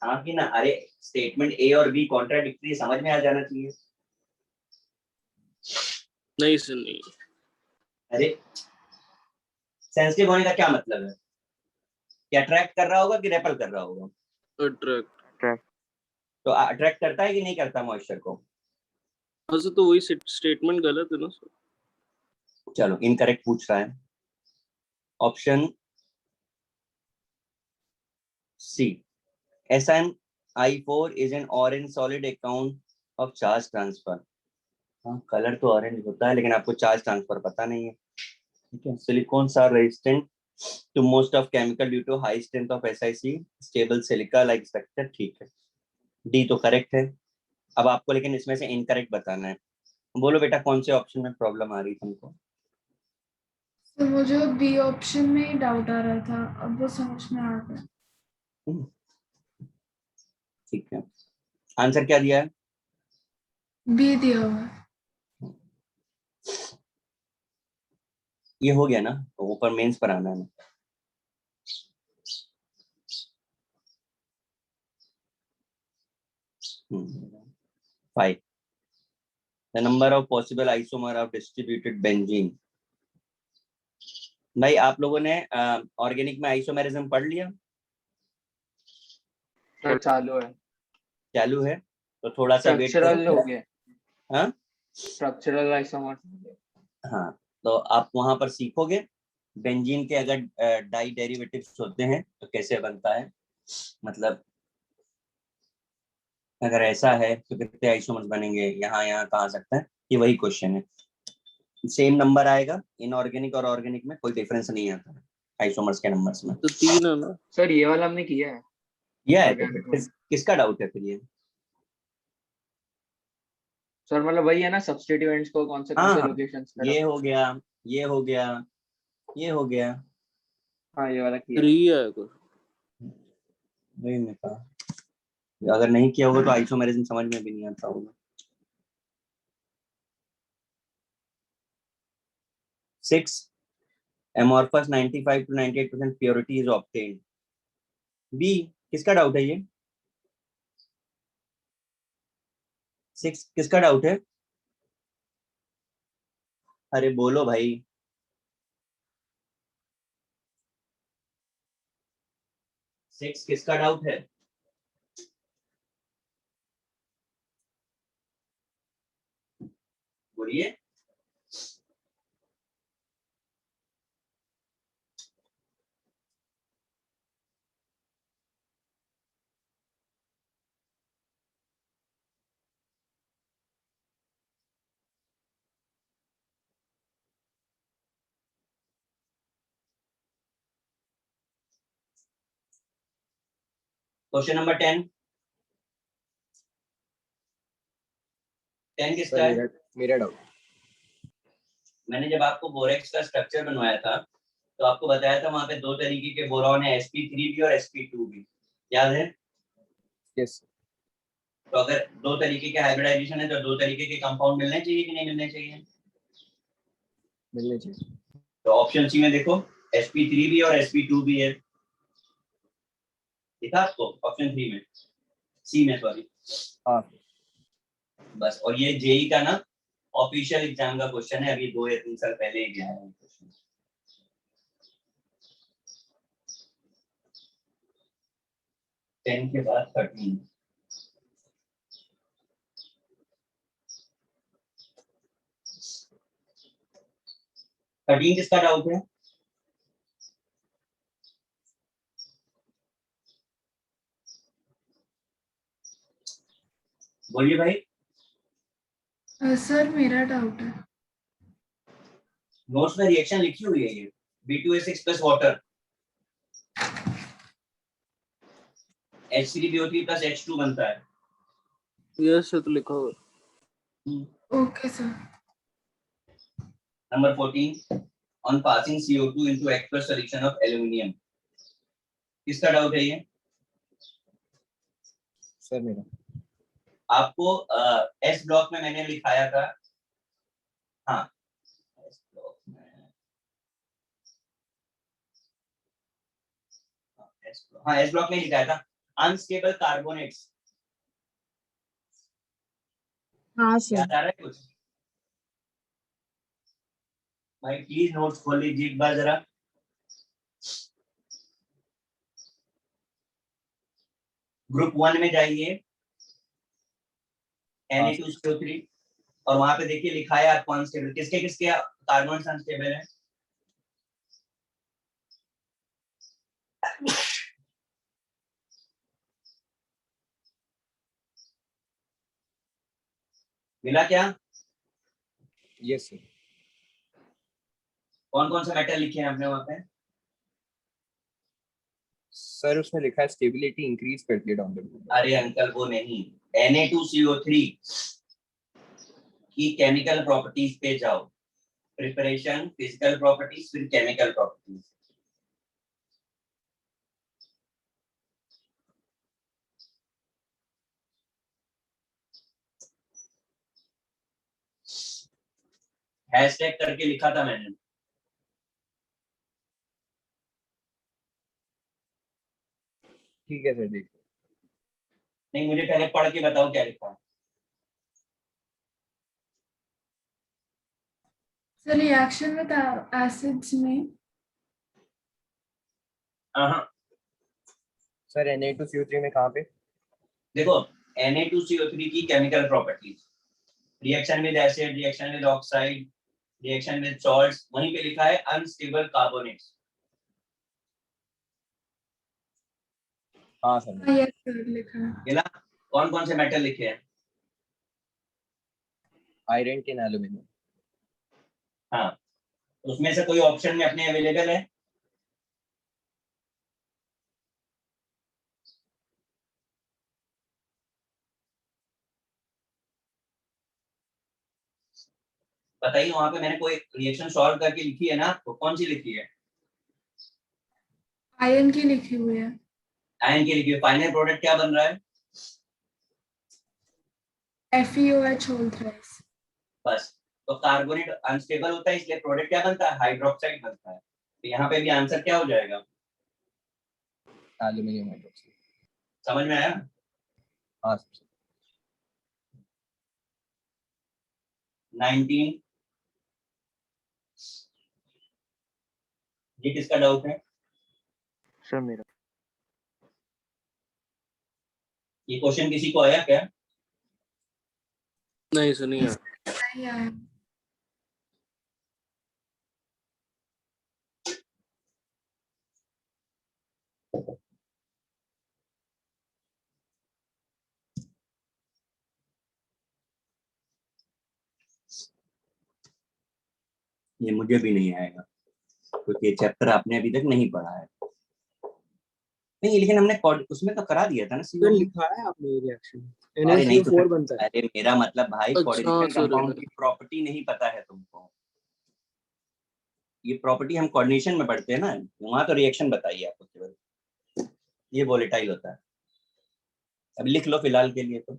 हाँ कि ना? अरे स्टेटमेंट ए और बी कॉन्ट्राडिक्टरी, समझ में आ जाना चाहिए। नहीं सर नहीं। अरे सेंसिटिव होने का क्या मतलब है? कि अट्रैक्ट कर रहा होगा कि रेपल कर रहा होगा? अट्रैक्ट। तो अट्रैक्ट करता है कि नहीं करता मॉइस्चर को? हाँ सर, तो वही स्टेटमेंट गलत है ना सर। चलो इनकरेक्ट पूछ रहा है। Option C, SnI4 is an orange solid account of charge transfer। हाँ कलर तो ऑरेंज होता है, लेकिन आपको चार्ज ट्रांसफर पता नहीं है। ठीक है। Silicones are resistant to most of chemical due to high strength of SiC stable silica like structure. ठीक है, डी तो करेक्ट है। अब आपको लेकिन इसमें से इनकरेक्ट बताना है। बोलो बेटा, कौन से ऑप्शन में प्रॉब्लम आ रही तुमको? तो मुझे बी ऑप्शन में ही डाउट आ रहा था, अब वो समझ में आ गया। ठीक है, आंसर क्या दिया है? बी दिया हुआ है। ये हो गया ना, तो ऊपर मेंस पर आना है। Five, the number of possible isomer of distributed benzene. भाई आप लोगों ने ऑर्गेनिक में आइसोमेरिज्म पढ़ लिया? सर चालू है। चालू है तो थोड़ा सा वेट स्ट्रक्चरल करो। हो गया। हाँ स्ट्रक्चरल आइसोमर। हाँ, तो आप वहां पर सीखोगे बेंजीन के अगर डाई डेरिवेटिव्स होते हैं तो कैसे बनता है, मतलब अगर ऐसा है तो कितने आइसोमर्स बनेंगे, यहाँ यहाँ कहाँ सकते हैं, ये वही क्वेश्चन है। सेम नंबर आएगा, इनऑर्गेनिक और ऑर्गेनिक में कोई डिफरेंस नहीं आता है आइसोमर्स के नंबर्स में। तो 3 है ना सर ये वाला हमने किया है। यह है तो Organic में। किसका डाउट है फिर ये? सर मतलब वही है ना, सब्स्टिट्यूएंट्स को कौन से हाँ लोकेशंस पे ये रखो। हो गया, ये हो गया, ये हो गया। हाँ ये वाला किया 3 है। है कुछ। वही मैं कहा, अगर नहीं किया होगा तो आइसोमेरिज्म समझ में भी नहीं आता होगा। 6, amorphous 95 to 98% purity is obtained। B, किसका डाउट है ये? 6 किसका डाउट है? अरे बोलो भाई। सिक्स किसका डाउट है? बोलिए। क्वेश्चन नंबर 10 किसका है? मेरा डाउट। मैंने जब आपको बोरेक्स का स्ट्रक्चर बनवाया था तो आपको बताया था वहां पे दो तरीके के बोरॉन है, sp3 भी और sp2 भी, याद है? यस। तो अगर दो तरीके के हाइब्रिडाइजेशन है तो दो तरीके के कंपाउंड मिलने चाहिए कि नहीं मिलने चाहिए? मिलने चाहिए। तो ऑप्शन सी में देखो, sp3 भी और sp2 भी है, दिखा आपको ऑप्शन 3 में, सी में सॉरी। हाँ बस, और ये जेई का ना ऑफिशियल एग्जाम का क्वेश्चन है, अभी 2 या 3 साल पहले ही गया है क्वेश्चन। टेन के बाद 13, किसका डाउट है? बोलिए भाई। सर मेरा डाउट है। नोट्स में रिएक्शन लिखी हुई है ये, B2H6 plus water. H3BO3 plus H2 बनता है। यस तो लिखा हुआ okay sir. Number 14, on passing CO2 into aqueous solution of aluminium. किसका डाउट है ये? सर मेरा आपको एस ब्लॉक में मैंने लिखाया था, हाँ एस ब्लॉक में, हाँ एस ब्लॉक में लिखाया था अनस्टेबल कार्बोनेट्स। हाँ सर। याद आ रहा है कुछ? भाई प्लीज नोट्स खोल लीजिए एक बार जरा। ग्रुप 1 में जाइए, Na2CO3, और वहां पे देखिए लिखा है आपको अनस्टेबल, किसके किसके कार्बन अनस्टेबल है? मिला क्या? Yes sir. कौन कौन सा मेटल लिखे हैं आपने वहां पे? सर उसमें लिखा है स्टेबिलिटी इंक्रीज करती है डाउन द रोड। अरे अंकल वो नहीं, Na2CO3 की केमिकल प्रॉपर्टीज पे जाओ, प्रिपरेशन, फिजिकल प्रॉपर्टीज, फिर केमिकल प्रॉपर्टीज। हैशटैग करके लिखा था मैंने। ठीक है सर, देखिए नहीं, मुझे पहले पढ़ के बताओ क्या लिखा है। सर रिएक्शन विद एसिड्स में हाँ सर Na2CO3 में कहाँ पे? देखो, Na2CO3 की chemical properties, reaction with acid, reaction with oxide, reaction with salts, वहीं पे लिखा है अनस्टेबल कार्बोनेट्स। हाँ सर। हाँ यस सर लिखा है। मिला? कौन कौन से मेटल लिखे हैं? Iron, tin, aluminium. हाँ, उसमें से कोई ऑप्शन में अपने अवेलेबल है? बताइए, वहां पे मैंने कोई रिएक्शन सॉल्व करके लिखी है ना, तो कौन सी लिखी है? आयन की लिखी हुई है। आयन की लिखी है। फाइनल प्रोडक्ट क्या बन रहा है? FeOH whole thrice. बस, तो कार्बोनेट अनस्टेबल होता है, इसलिए प्रोडक्ट क्या बनता है? हाइड्रोक्साइड बनता है। तो यहाँ पे भी आंसर क्या हो जाएगा? Aluminium hydroxide. समझ में आया? हाँ सर। 19, ये किसका डाउट है? सर मेरा। ये क्वेश्चन किसी को आया क्या? नहीं सुनिए। नहीं आया। ये मुझे भी नहीं आएगा, क्योंकि ये चैप्टर आपने अभी तक नहीं पढ़ा है। नहीं, लेकिन हमने उसमें तो करा दिया था ना सर CO। लिखा है आपने ये रिएक्शन। अरे नहीं तो NaCO4 बनता है। अरे मेरा मतलब भाई, अच्छा कोऑर्डिनेशन सॉरी कंपाउंड की प्रॉपर्टी नहीं पता है तुमको। ये प्रॉपर्टी हम कोऑर्डिनेशन में पढ़ते हैं ना, वहां तो रिएक्शन बताइए आपको केवल, ये वोलेटाइल होता है। अब लिख लो फिलहाल के लिए तो,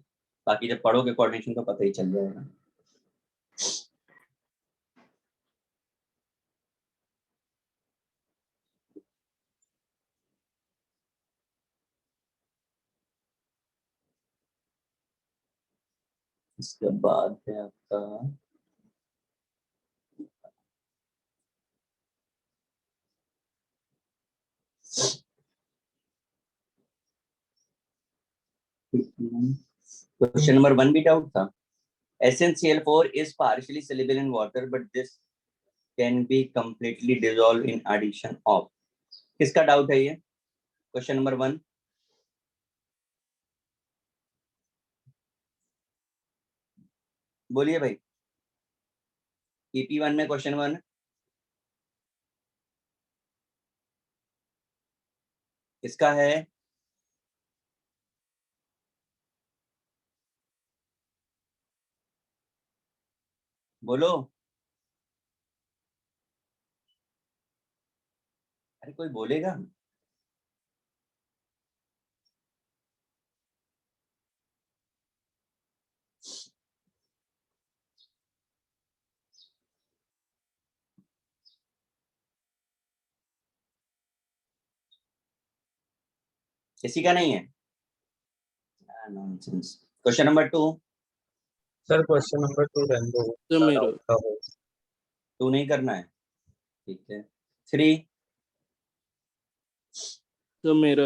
बाकी जब पढ़ोगे कोऑर्डिनेशन तो पता ही चल जाएगा। इसके बाद है आपका क्वेश्चन नंबर 1 भी डाउट था। SnCl4 is partially soluble in water, but this can be completely dissolved in addition of। किसका डाउट है ये? Question number 1। बोलिए भाई। EP1 में क्वेश्चन 1 किसका है? बोलो, अरे कोई बोलेगा? किसी का नहीं है? Nonsense. Question number 2। Sir question number 2 रहने दो, सर मेरा doubt था वो। 2 नहीं करना है, ठीक है। 3 सर मेरा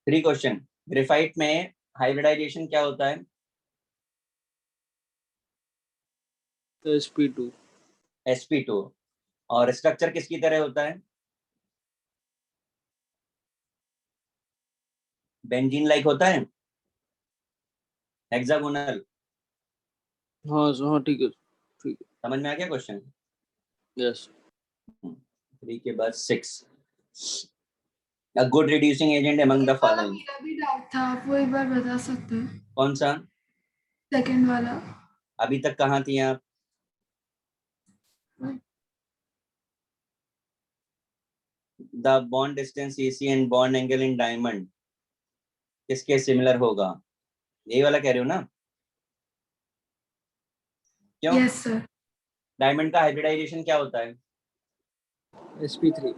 3 क्वेश्चन। ग्रेफाइट में हाइब्रिडाइजेशन क्या होता है? sp2 sp2। और स्ट्रक्चर किसकी तरह होता है? बेंजीन लाइक होता है, हेक्सागोनल। हाँ सर, हाँ ठीक है ठीक समझ में आ गया क्वेश्चन? है। यस 3 के बाद 6। A good reducing agent among the following। मेरा भी डाउट था, आप वो एक बार बता सकते हैं? कौन सा? सेकंड वाला। अभी तक कहाँ थी आप? The bond distance AC and bond angle in diamond किसके सिमिलर होगा? यही वाला कह रहे हो ना? क्यों? Yes sir. डायमंड का हाइब्रिडाइजेशन क्या होता है? sp3।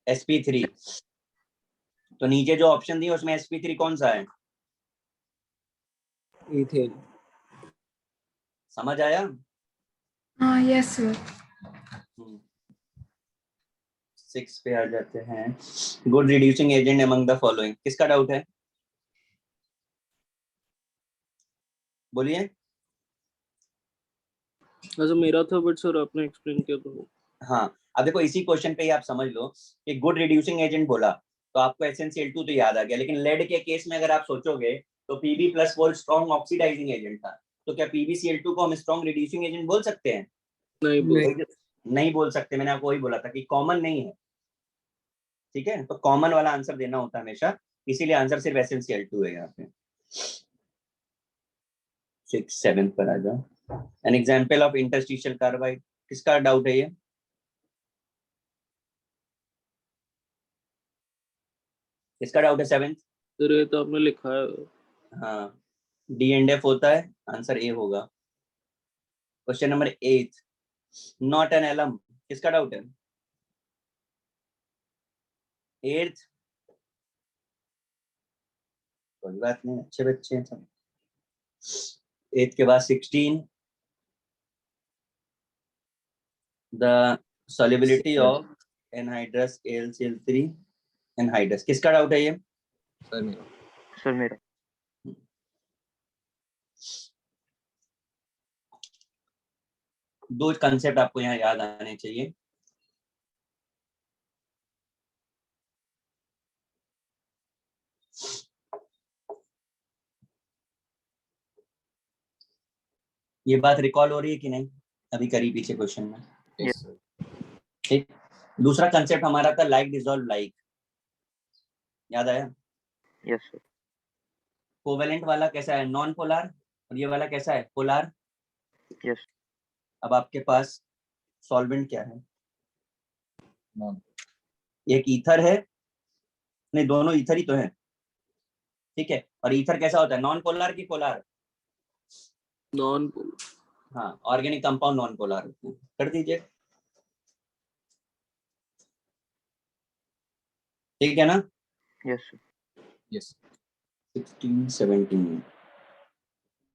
sp3। तो नीचे जो ऑप्शन दिए उसमें sp3 कौन सा है? इथेन। समझ आया? हाँ यस सर। 6 पे आ जाते हैं। Good reducing agent among the following, किसका डाउट है? बोलिए। सर मेरा था, बट सर आपने एक्सप्लेन किया तो हाँ, अब देखो इसी क्वेश्चन पे ही आप समझ लो कि गुड रिड्यूसिंग एजेंट बोला तो आपको SnCl2 तो याद आ गया, लेकिन लेड के केस में अगर आप सोचोगे तो Pb प्लस वो स्ट्रॉन्ग ऑक्सीडाइजिंग एजेंट था, तो क्या PbCl2 को हम स्ट्रॉन्ग रिड्यूसिंग एजेंट बोल सकते हैं? नहीं बोल। नहीं। नहीं बोल सकते। मैंने आपको वही बोला था कि कॉमन नहीं है, ठीक है? तो कॉमन वाला आंसर देना होता है हमेशा, इसीलिए आंसर सिर्फ SnCl2 है यहाँ पे। 6 7 पर आ जाओ। An example of interstitial carbide, किसका डाउट है ये? किसका डाउट है 7th? सर ये तो आपने लिखा है। हाँ, डी एंड एफ होता है, आंसर ए होगा। Question number 8, not an alum, किसका डाउट है? 8th, कोई बात नहीं, अच्छे बच्चे हैं सब। 8th के बाद 16, the solubility of anhydrous AlCl3 anhydrous, किसका डाउट है ये? सर मेरा। सर मेरा। दो कंसेप्ट आपको यहाँ याद आने चाहिए। ये बात रिकॉल हो रही है कि नहीं? अभी करी पीछे क्वेश्चन में। Yes. ठीक। दूसरा कंसेप्ट हमारा था लाइक डिसॉल्व लाइक, याद आया? Yes sir. कोवेलेंट वाला कैसा है? Non polar. और ये वाला कैसा है? पोलर। यस। अब आपके पास सॉल्वेंट क्या है? एक ईथर है, नहीं दोनों ईथर ही तो है, ठीक है? और ईथर कैसा होता है? नॉन पोलर की पोलर? नॉन बोल। हाँ, ऑर्गेनिक कंपाउंड नॉन पोलर होते हैं। कर दीजिए, ठीक है ना? Yes sir. Yes. 16 17,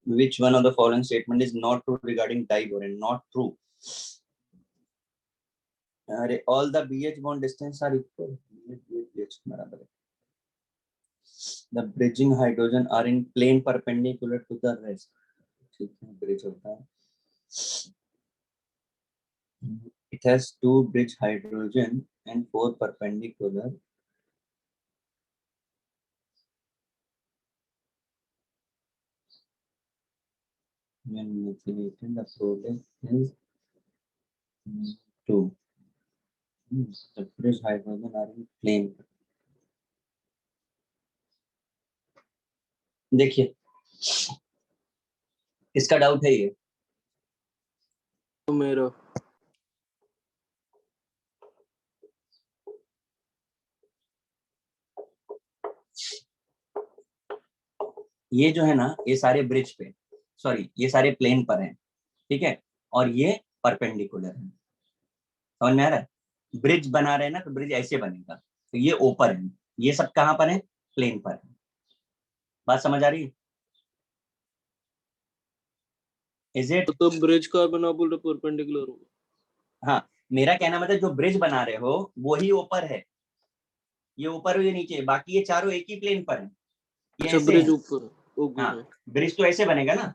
which one of the following statement is not true regarding diboron? Not true. अरे all the BH bond distance are equal. BH बराबर है। The bridging hydrogen are in plane perpendicular to the rest. ठीक है, bridge होता है। It has 2 bridge hydrogen and 4 perpendicular. When methylated, the product is 2. The bridge hydrogen are in plane. देखिए, इसका doubt है ये। तो मेरा ये जो है ना, ये सारे ब्रिज पे, सॉरी ये सारे प्लेन पर हैं, ठीक है, और ये परपेंडिकुलर है। समझ में आ रहा है? ब्रिज बना रहे हैं ना, तो ब्रिज ऐसे बनेगा, तो ये ऊपर है, ये सब कहाँ पर है? प्लेन पर है। बात समझ आ रही है? Is it? तो ब्रिज का बना बोल रहे परपेंडिकुलर होगा। हाँ, मेरा कहना मतलब जो ब्रिज बना रहे हो वो ही ऊपर है, ये ऊपर ये नीचे, बाकी ये चारों एक ही प्लेन पर है। ये अच्छा ऐसे ब्रिज है। ऊपर है। ओके हाँ, ब्रिज तो ऐसे बनेगा ना,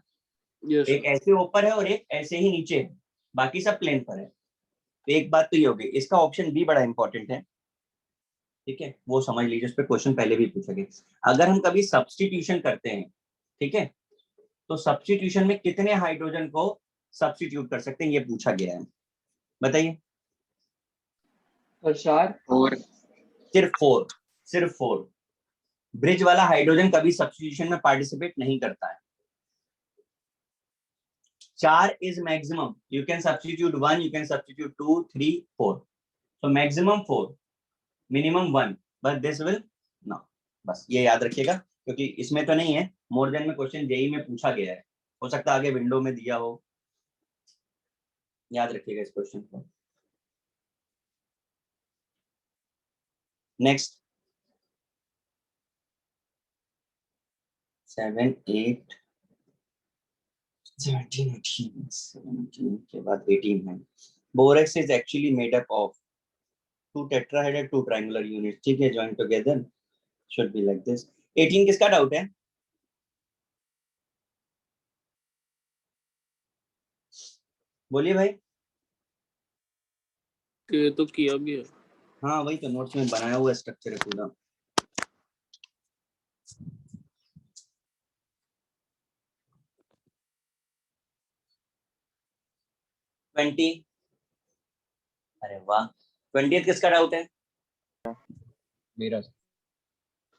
यस एक ऐसे ऊपर है और एक ऐसे ही नीचे है, बाकी सब प्लेन पर है। तो एक बात तो ये होगी, इसका ऑप्शन बी बड़ा इंपॉर्टेंट है, ठीक है, वो समझ लीजिए, उस पर क्वेश्चन पहले भी पूछा गया। अगर हम कभी सब्स्टिट्यूशन करते हैं, ठीक है, तो सब्स्टिट्यूशन में कितने हाइड्रोजन को सब्स्टिट्यूट कर सकते हैं, ये पूछा गया है, बताइए। और 4 और सिर्फ 4, सिर्फ 4। ब्रिज वाला हाइड्रोजन कभी सब्स्टिट्यूशन में पार्टिसिपेट नहीं करता है। 4 is maximum, you can substitute 1, you can substitute 2, 3, 4, so maximum 4, minimum 1, but this will no। बस ये याद रखिएगा, क्योंकि इसमें तो नहीं है, मोर देन में क्वेश्चन जेई में पूछा गया है, हो सकता है आगे विंडो में दिया हो, याद रखिएगा इस क्वेश्चन को। नेक्स्ट 7, 8, 17, 18, 17 के बाद 18 है। Borax is actually made up of 2 tetrahedral 2 triangular unit, ठीक है, join together should be like this. 18 किसका डाउट है? बोलिए भाई। ये तो किया भी है। हाँ वही तो नोट्स में बनाया हुआ स्ट्रक्चर है पूरा। ट्वेंटी, अरे वाह, 20 किसका डाउट है? मेरा।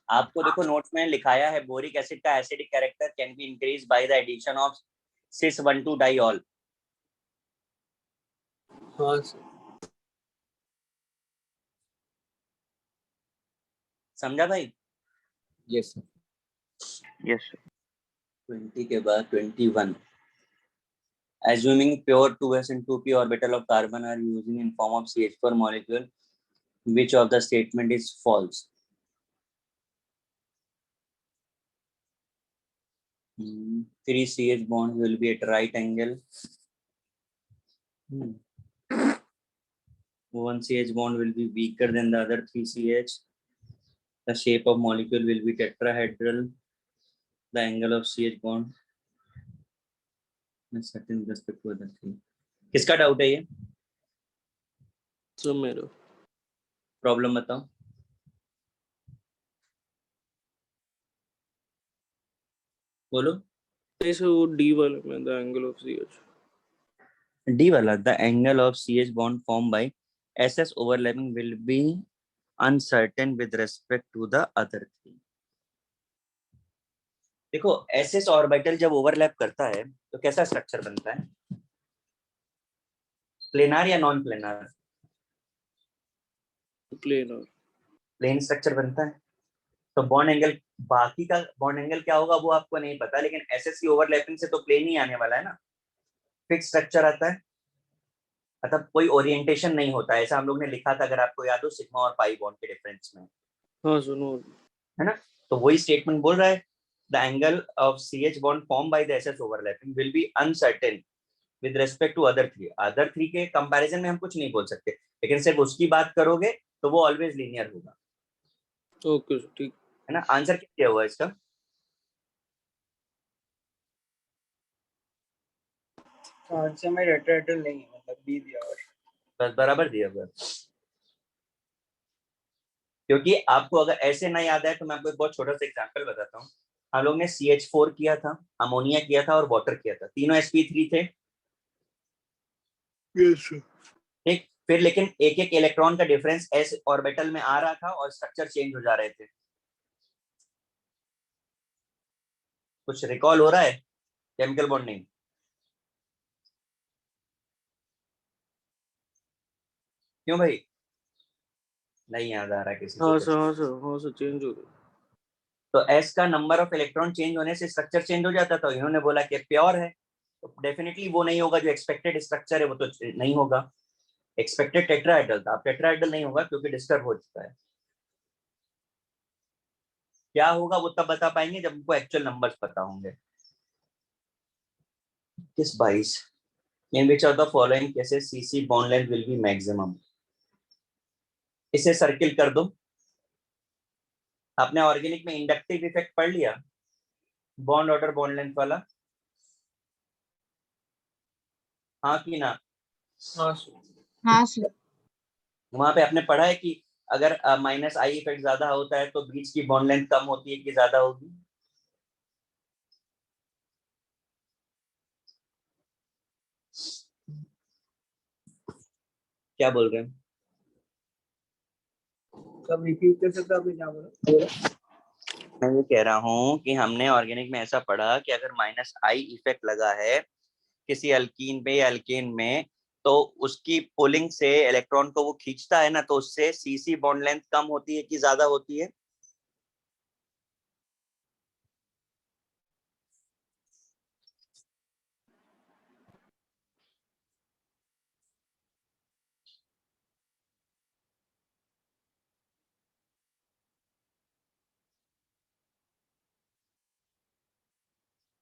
आपको देखो नोट्स में लिखाया है, बोरिक एसिड का acidic character can be increase by the addition of cis 1,2 diol. हाँ सर। समझा भाई? Yes yes sir. 20 के बाद 21, assuming pure 2s and 2p orbital of carbon are using in form of CH4 molecule, which of the statement is false? 3 CH bonds will be at right angle. 1 CH bond will be weaker than the other 3 CH. The shape of molecule will be tetrahedral. The angle of CH bond is certain with respect to other 3. किसका doubt है ये? सब मेरा। Problem बताओ। बोलो। ऐसे वो D वाले में the angle of CH. D वाला, the angle of CH bond formed by SS overlapping will be uncertain with respect to the other 3. देखो SS ऑर्बिटल जब ओवरलैप करता है तो कैसा स्ट्रक्चर बनता है? प्लेनार या non planar? Planar. Plane structure बनता है। तो बॉन्ड एंगल, बाकी का बॉन्ड एंगल क्या होगा वो आपको नहीं पता, लेकिन SS की ओवरलैपिंग से तो प्लेन ही आने वाला है ना, फिक्स स्ट्रक्चर आता है, मतलब कोई ओरिएंटेशन नहीं होता है। ऐसा हम लोग ने लिखा था, अगर आपको याद हो, सिग्मा और पाई बॉन्ड के डिफरेंस में, हाँ सुनो। है ना? तो वही स्टेटमेंट बोल रहा है, the angle of CH bond form by the SS overlapping will be uncertain with respect to other 3। Other 3 के कंपैरिजन में हम कुछ नहीं बोल सकते, लेकिन सिर्फ उसकी बात करोगे तो वो ऑलवेज लीनियर होगा। ओके ठीक है ना? आंसर क्या दिया हुआ है इसका? आंसर में टेट्राहेड्रल नहीं है, मतलब बी दिया हुआ है। बस बराबर दिया हुआ है। क्योंकि आपको अगर ऐसे ना याद आए तो मैं आपको एक बहुत छोटा सा एग्जांपल बताता हूँ। हम लोग ने CH4 किया था, अमोनिया किया था और वाटर किया था, तीनों sp3 थे। ठीक, फिर लेकिन एक एक इलेक्ट्रॉन का डिफरेंस s ऑर्बिटल में आ रहा था और स्ट्रक्चर चेंज हो जा रहे थे। कुछ रिकॉल हो रहा है? केमिकल बॉन्डिंग क्यों भाई, नहीं याद आ रहा किसी को हाँ कुछ? सर, हाँ सर, हाँ सर, चेंज हो गया। तो एस का नंबर ऑफ इलेक्ट्रॉन चेंज होने से स्ट्रक्चर चेंज हो जाता, तो इन्होंने बोला कि प्योर है, तो डेफिनेटली वो नहीं होगा, जो एक्सपेक्टेड स्ट्रक्चर है वो तो नहीं होगा। एक्सपेक्टेड टेट्राहेड्रल था, अब टेट्राहेड्रल नहीं होगा क्योंकि डिस्टर्ब हो चुका है। क्या होगा वो तब बता पाएंगे जब उनको एक्चुअल नंबर्स पता होंगे। किस 22 in which of the following cases CC bond length will be maximum. इसे सर्किल कर दो। आपने ऑर्गेनिक में इंडक्टिव इफेक्ट पढ़ लिया, बॉन्ड ऑर्डर बॉन्ड लेंथ वाला, हाँ कि ना? हाँ सर। हाँ सर। वहां पे आपने पढ़ा है कि अगर माइनस आई इफेक्ट ज्यादा होता है तो बीच की बॉन्ड लेंथ कम होती है कि ज्यादा होगी? क्या बोल रहे हैं? सब रिपीट कर सकते हो, आपने क्या बोला? मैं ये कह रहा हूँ कि हमने ऑर्गेनिक में ऐसा पढ़ा कि अगर माइनस आई इफेक्ट लगा है किसी अल्कीन पे या अल्केन में, तो उसकी पुलिंग से इलेक्ट्रॉन को वो खींचता है ना, तो उससे सीसी बॉन्ड लेंथ कम होती है कि ज्यादा होती है?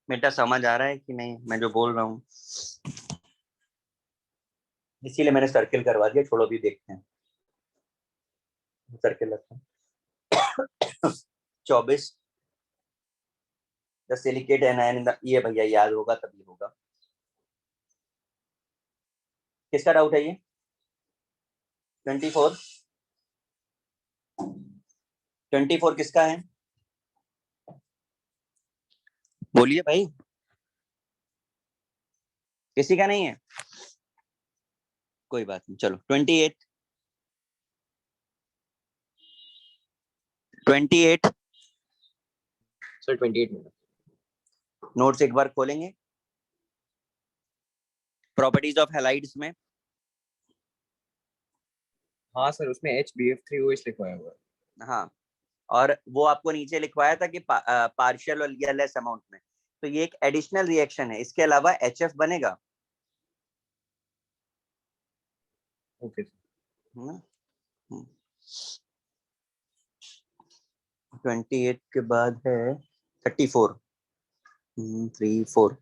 बेटा समझ आ रहा है कि नहीं मैं जो बोल रहा हूँ? इसीलिए मैंने सर्किल करवा दिया, छोड़ो भी देखते हैं। सर्किल रखते हैं। 24 the silicate anion in the, ये भैया याद होगा तभी होगा। किसका डाउट है ये? 24 24 किसका है? बोलिए भाई, किसी का नहीं है? कोई बात नहीं, चलो 28 सर 28 मिनट। नोट्स एक बार खोलेंगे। प्रॉपर्टीज ऑफ हैलाइड्स में हाँ सर, उसमें HBF3OH लिखवाया हुआ है। हाँ, और वो आपको नीचे लिखवाया था कि पार्शियल और या लेस अमाउंट में, तो ये एक एडिशनल रिएक्शन है, इसके अलावा HF बनेगा। Okay sir. 28 के बाद है 34। 3 4।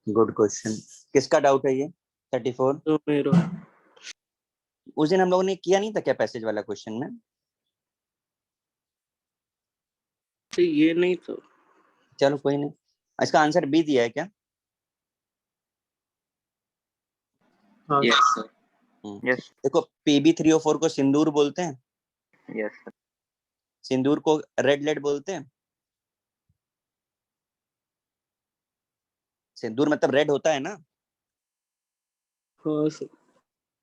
Good question. किसका डाउट है ये 34? तो मेरा उस दिन हम लोगों ने किया नहीं था क्या पैसेज वाला क्वेश्चन में? तो ये नहीं तो। चलो कोई नहीं, इसका आंसर बी दिया है क्या? हाँ यस सर। यस देखो PB3O4 को सिंदूर बोलते हैं, यस सर सिंदूर को रेड लेड बोलते हैं। सिंदूर मतलब रेड होता है ना, हाँ सर।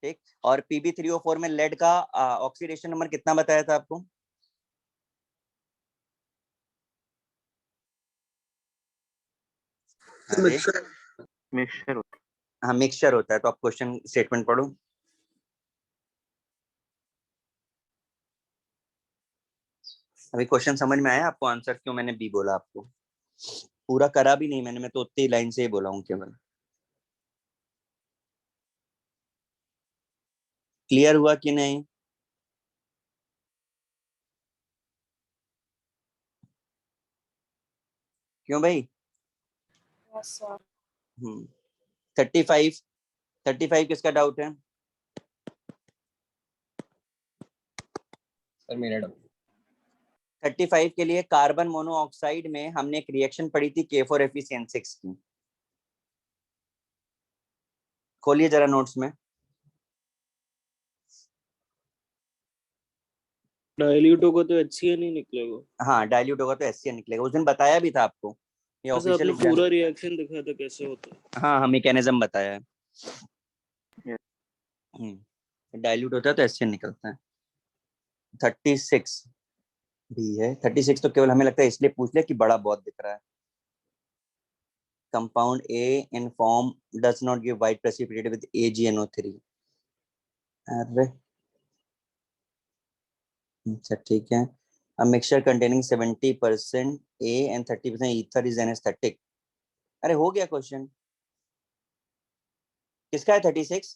ठीक। और PB3O4 में लेड का ऑक्सीडेशन नंबर कितना बताया था आपको? अरे मिक्सचर होता हाँ मिक्सचर होता है, तो आप क्वेश्चन स्टेटमेंट पढ़ो। अभी क्वेश्चन समझ में आया आपको? आंसर क्यों मैंने बी बोला आपको? पूरा करा भी नहीं मैंने, मैं तो उतनी लाइन से ही बोला हूँ केवल। क्लियर हुआ कि नहीं? क्यों भाई? 35 35 किसका डाउट है? सर मेरा डाउट। 35 के लिए कार्बन मोनोऑक्साइड में हमने एक रिएक्शन पढ़ी थी K4FeCN6 की। खोलिए जरा नोट्स में। डाइल्यूट होगा तो HCl नहीं निकलेगा। हाँ डाइल्यूट होगा तो HCl निकलेगा, उस दिन बताया भी था आपको, ये वैसे आपने ऑफिशियल पूरा रिएक्शन दिखाया था कैसे होता है। हाँ हाँ मैकेनिज्म बताया है। Yes. डाइल्यूट होता है तो HCl निकलता है। 36 भी है, 36 तो केवल हमें लगता है इसलिए पूछ लिया कि बड़ा बहुत दिख रहा है। Compound A in form does not give white precipitate with AgNO3। अरे अच्छा ठीक है। A mixture containing 70% A and 30% ether is anesthetic. अरे हो गया क्वेश्चन। किसका है 36?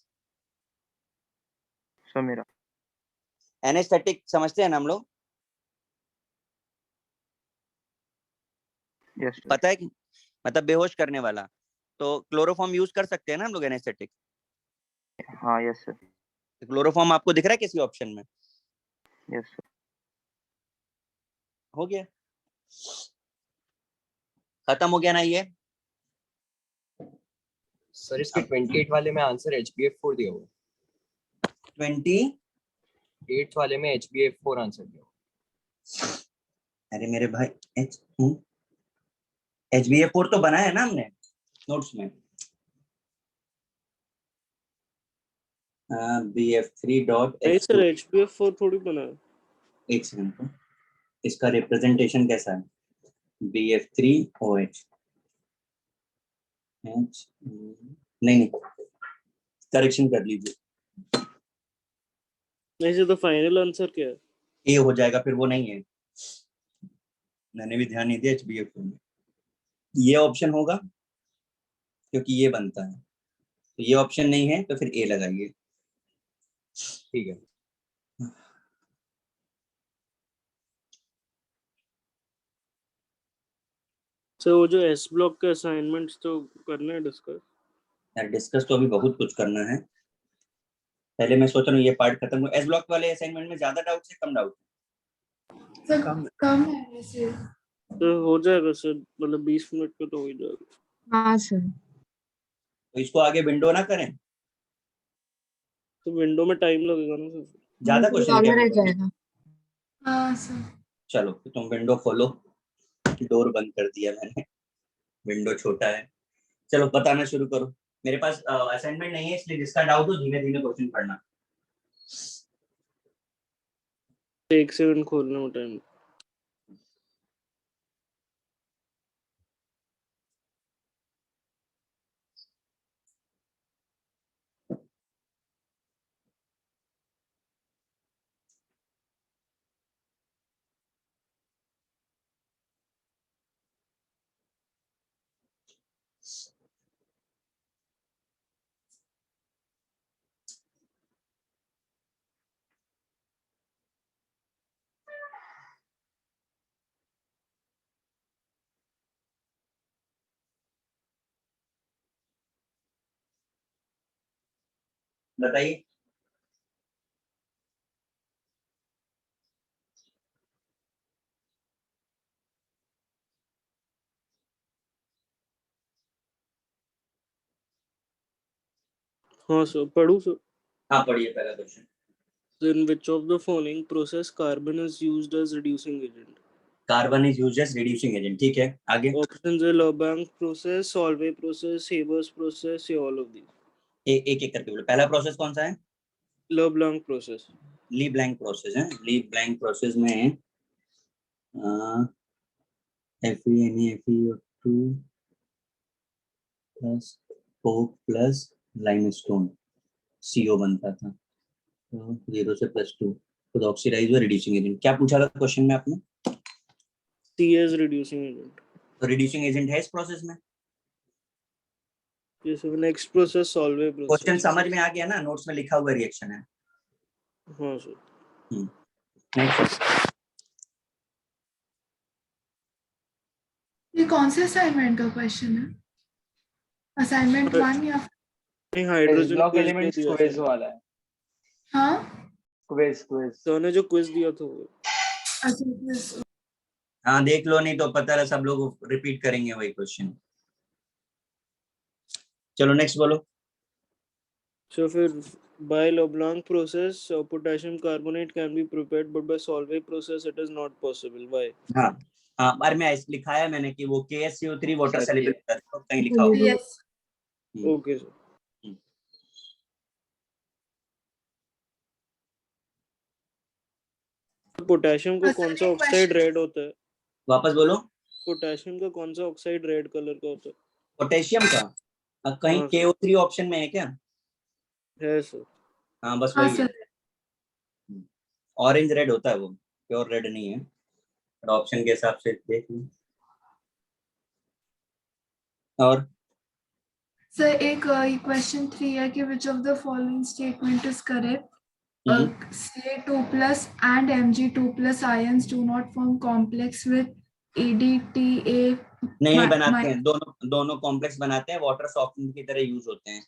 सर मेरा। एनेस्थेटिक समझते हैं ना हम लोग, यस सर। पता है कि मतलब बेहोश करने वाला, तो क्लोरोफॉर्म यूज कर सकते हैं ना हम लोग एनेस्थेटिक। हाँ यस सर। क्लोरोफॉर्म आपको दिख रहा है किसी ऑप्शन में? Yes sir. हो गया, खत्म हो गया ना ये। सर इसके 28 वाले में आंसर HbF4 दिया हुआ 28 वाले में HbF4 आंसर दिया हुआ। अरे मेरे भाई HbF4 तो बनाया है ना हमने नोट्स में। BF3 डॉट नहीं सर, HbF4 थोड़ी बना है। एक सेकंड को, इसका रिप्रेजेंटेशन कैसा है? BF3OH नहीं करेक्शन कर लीजिए। नहीं तो फाइनल आंसर क्या है? ए हो जाएगा, फिर वो नहीं है, मैंने भी ध्यान नहीं दिया। HbF4 में ये ऑप्शन होगा क्योंकि ये बनता है, तो ये ऑप्शन नहीं है तो फिर ए लगाइए। ठीक है। सर वो जो एस ब्लॉक के असाइनमेंट्स तो करना है डिस्कस। यार डिस्कस तो अभी बहुत कुछ करना है, पहले मैं सोच रहा हूँ ये पार्ट खत्म हो। एस ब्लॉक वाले असाइनमेंट में ज्यादा डाउट है कम डाउट? सर कम है वैसे। तो हो जाएगा सर, मतलब 20 मिनट में तो हो ही जाएगा। हाँ सर। तो इसको आगे विंडो ना करें, तो विंडो में टाइम लगेगा ना सर। ज्यादा क्वेश्चन ज्यादा क्या रह window में? जाएगा। हाँ सर। चलो तो तुम विंडो खोलो, डोर बंद कर दिया मैंने, विंडो छोटा है। चलो बताना शुरू करो। मेरे पास असाइनमेंट नहीं है, इसलिए जिसका डाउट हो धीमे धीमे क्वेश्चन पढ़ना। 1 सेकंड खोलने में टाइम। बताइए। हाँ सर, पढ़ूँ सर। हाँ पढ़िए पहला question. In which of the following process carbon is used as reducing agent? Carbon is used as reducing agent, ठीक है आगे। Options है Leblanc process, Solvay process, Haber's process या all of these? एक एक करके बोलो। पहला प्रोसेस कौन सा है? Leblanc process। ली ब्लैंक प्रोसेस है। ली ब्लैंक प्रोसेस में FeNaFeO2 plus Coke plus limestone CO बनता था, तो 0 से +2 तो ऑक्सीडाइज हुआ रिड्यूसिंग एजेंट। क्या पूछा था क्वेश्चन में आपने? C as reducing agent। तो रिड्यूसिंग एजेंट है इस प्रोसेस में। ये सब next process Solvay question process। समझ में आ गया ना, नोट्स में लिखा हुआ रिएक्शन है। हाँ सर। नेक्स्ट। ये कौन से असाइनमेंट का क्वेश्चन है? असाइनमेंट 1 या नहीं, S hydrogen block quiz elements दिया क्विज था। वाला है। हाँ क्विज तो ने जो क्विज दिया था वो। अच्छा yes। हाँ देख लो, नहीं तो पता है सब लोग रिपीट करेंगे वही क्वेश्चन। चलो नेक्स्ट बोलो। So फिर by Leblanc process potassium carbonate can be prepared, but by Solvay process it is not possible. Why? हाँ हाँ, बार में लिखा है मैंने कि वो KSCO3 वाटर सर, सॉल्युबल होता है, तो कहीं लिखा होगा। Yes Okay sir. पोटेशियम का कौन सा ऑक्साइड रेड होता है? वापस बोलो। पोटेशियम का कौन सा ऑक्साइड रेड कलर का होता है? पोटेशियम का कहीं हाँ, KO3 ऑप्शन में है क्या? है सर। हाँ बस हाँ वही है, सर। ऑरेंज रेड होता है वो, प्योर रेड नहीं है, ऑप्शन के हिसाब से देख लो। और सर एक क्वेश्चन 3 है कि विच of the following statement is correct? Ca2+ and Mg2+ ions do not form complex with ADTA नहीं बनाते हैं, दोनों कॉम्प्लेक्स बनाते हैं, वाटर सॉफ्टनर की तरह यूज होते हैं।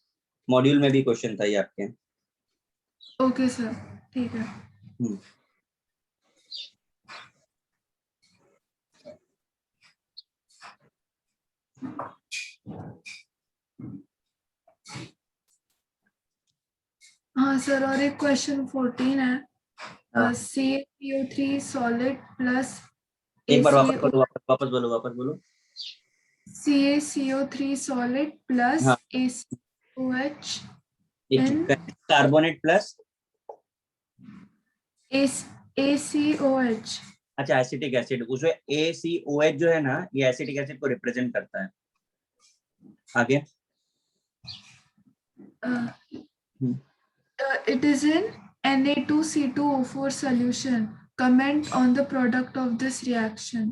मॉड्यूल में भी क्वेश्चन था ये आपके। ओके सर, ठीक है। हाँ सर, और एक क्वेश्चन 14 है। CaCO3 सॉलिड प्लस एक बार वापस ACO बोलो, वापस बोलो। CaCO3 सॉलिड प्लस हाँ। ACOH एक कार्बोनेट प्लस ACOH। अच्छा एसिटिक एसिड, उसमें ACOH जो है ना, ये एसिटिक एसिड को रिप्रेजेंट करता है। आगे It is in Na2C2O4 solution. Comment on the product of this reaction.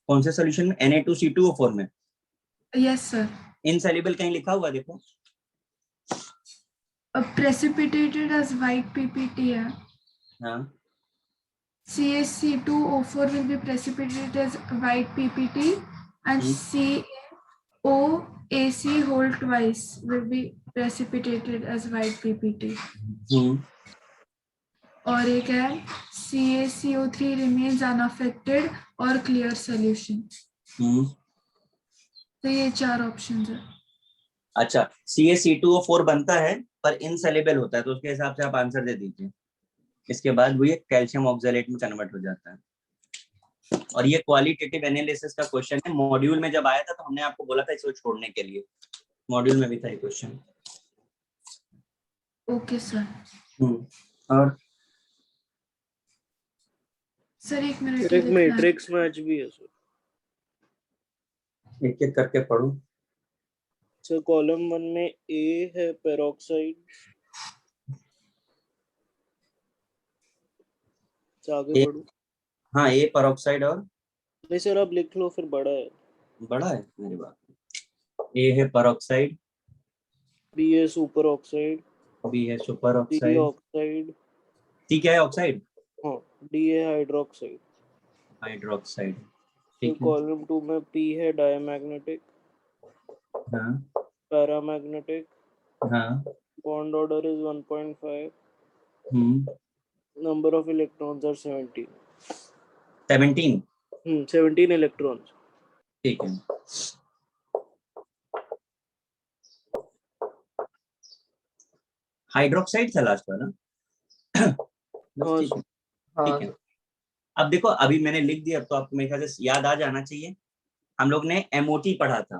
कौन से सोल्यूशन में? Na2C2O4 में। Yes sir. इनसॉल्युबल कहीं लिखा हुआ देखो। Precipitated as white PPT है। हाँ CaC2O4 will be precipitated as white PPT and CaOAC whole twice will be precipitated as white PPT. और एक है CaCO3 remains unaffected और clear solution. तो ये 4 ऑप्शन है। अच्छा, CaC2O4 बनता है पर इनसॉल्युबल होता है, तो उसके हिसाब से आप आंसर दे दीजिए। इसके बाद वो ये कैल्शियम ऑक्सलेट में कन्वर्ट हो जाता है। और ये क्वालिटेटिव एनालिसिस का क्वेश्चन है, मॉड्यूल में जब आया था तो हमने आपको बोला था इसको छोड़ने के लिए, मॉड्यूल में भी था ये क्वेश्चन। Okay sir. और सर एक मिनट, एक मैट्रिक्स मैच भी है सर। एक एक करके पढ़ो। सर कॉलम 1 में A है पेरोक्साइड, आगे पढ़ो। हाँ ए पेरोक्साइड, और नहीं सर आप लिख लो, फिर बड़ा है। बड़ा है मेरी बात। ए है पेरोक्साइड, B है सुपर ऑक्साइड, बी है सुपर D ऑक्साइड, ऑक्साइड, सी क्या है? ऑक्साइड। हाँ D है हाइड्रोक्साइड। हाइड्रोक्साइड, फिर ठीक है। कॉलम 2 में P है डायमैग्नेटिक, हाँ पैरामैग्नेटिक, हाँ bond order is 1.5, hmm number of electrons are 17। 17, 17 electrons. ठीक है। हाइड्रोक्साइड था लास्ट वाला। बस ठीक है, ठीक है। अब देखो अभी मैंने लिख दिया, अब तो आपको मेरे ख्याल से याद आ जाना चाहिए। हम लोग ने MOT पढ़ा था,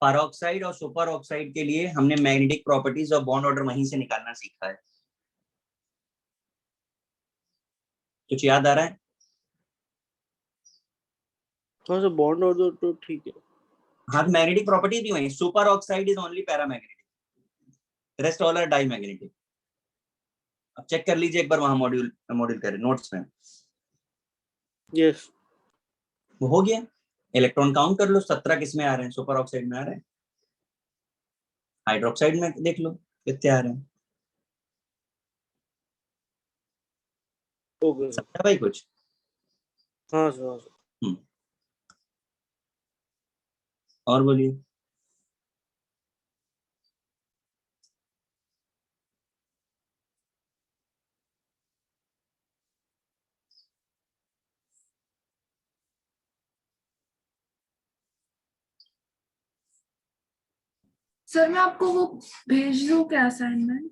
पेरोक्साइड और सुपर ऑक्साइड के लिए हमने मैग्नेटिक प्रॉपर्टीज और बॉन्ड ऑर्डर वहीं से निकालना सीखा है। कुछ याद आ रहा है? हाँ सर बॉन्ड ऑर्डर तो ठीक है। हाँ, मैग्नेटिक प्रॉपर्टी भी वही, super oxide is only paramagnetic, rest all are diamagnetic. अब चेक कर लीजिए एक बार वहां मॉड्यूल करे नोट्स में। यस वो हो गया। इलेक्ट्रॉन काउंट कर लो, 17 किस में आ रहे हैं? सुपर ऑक्साइड में आ रहे हैं। हाइड्रोक्साइड में देख लो कितने आ रहे हैं। Okay sir. समझा भाई कुछ? हाँ सर, हाँ सर। और बोलिए। सर मैं आपको वो भेज दूं क्या असाइनमेंट?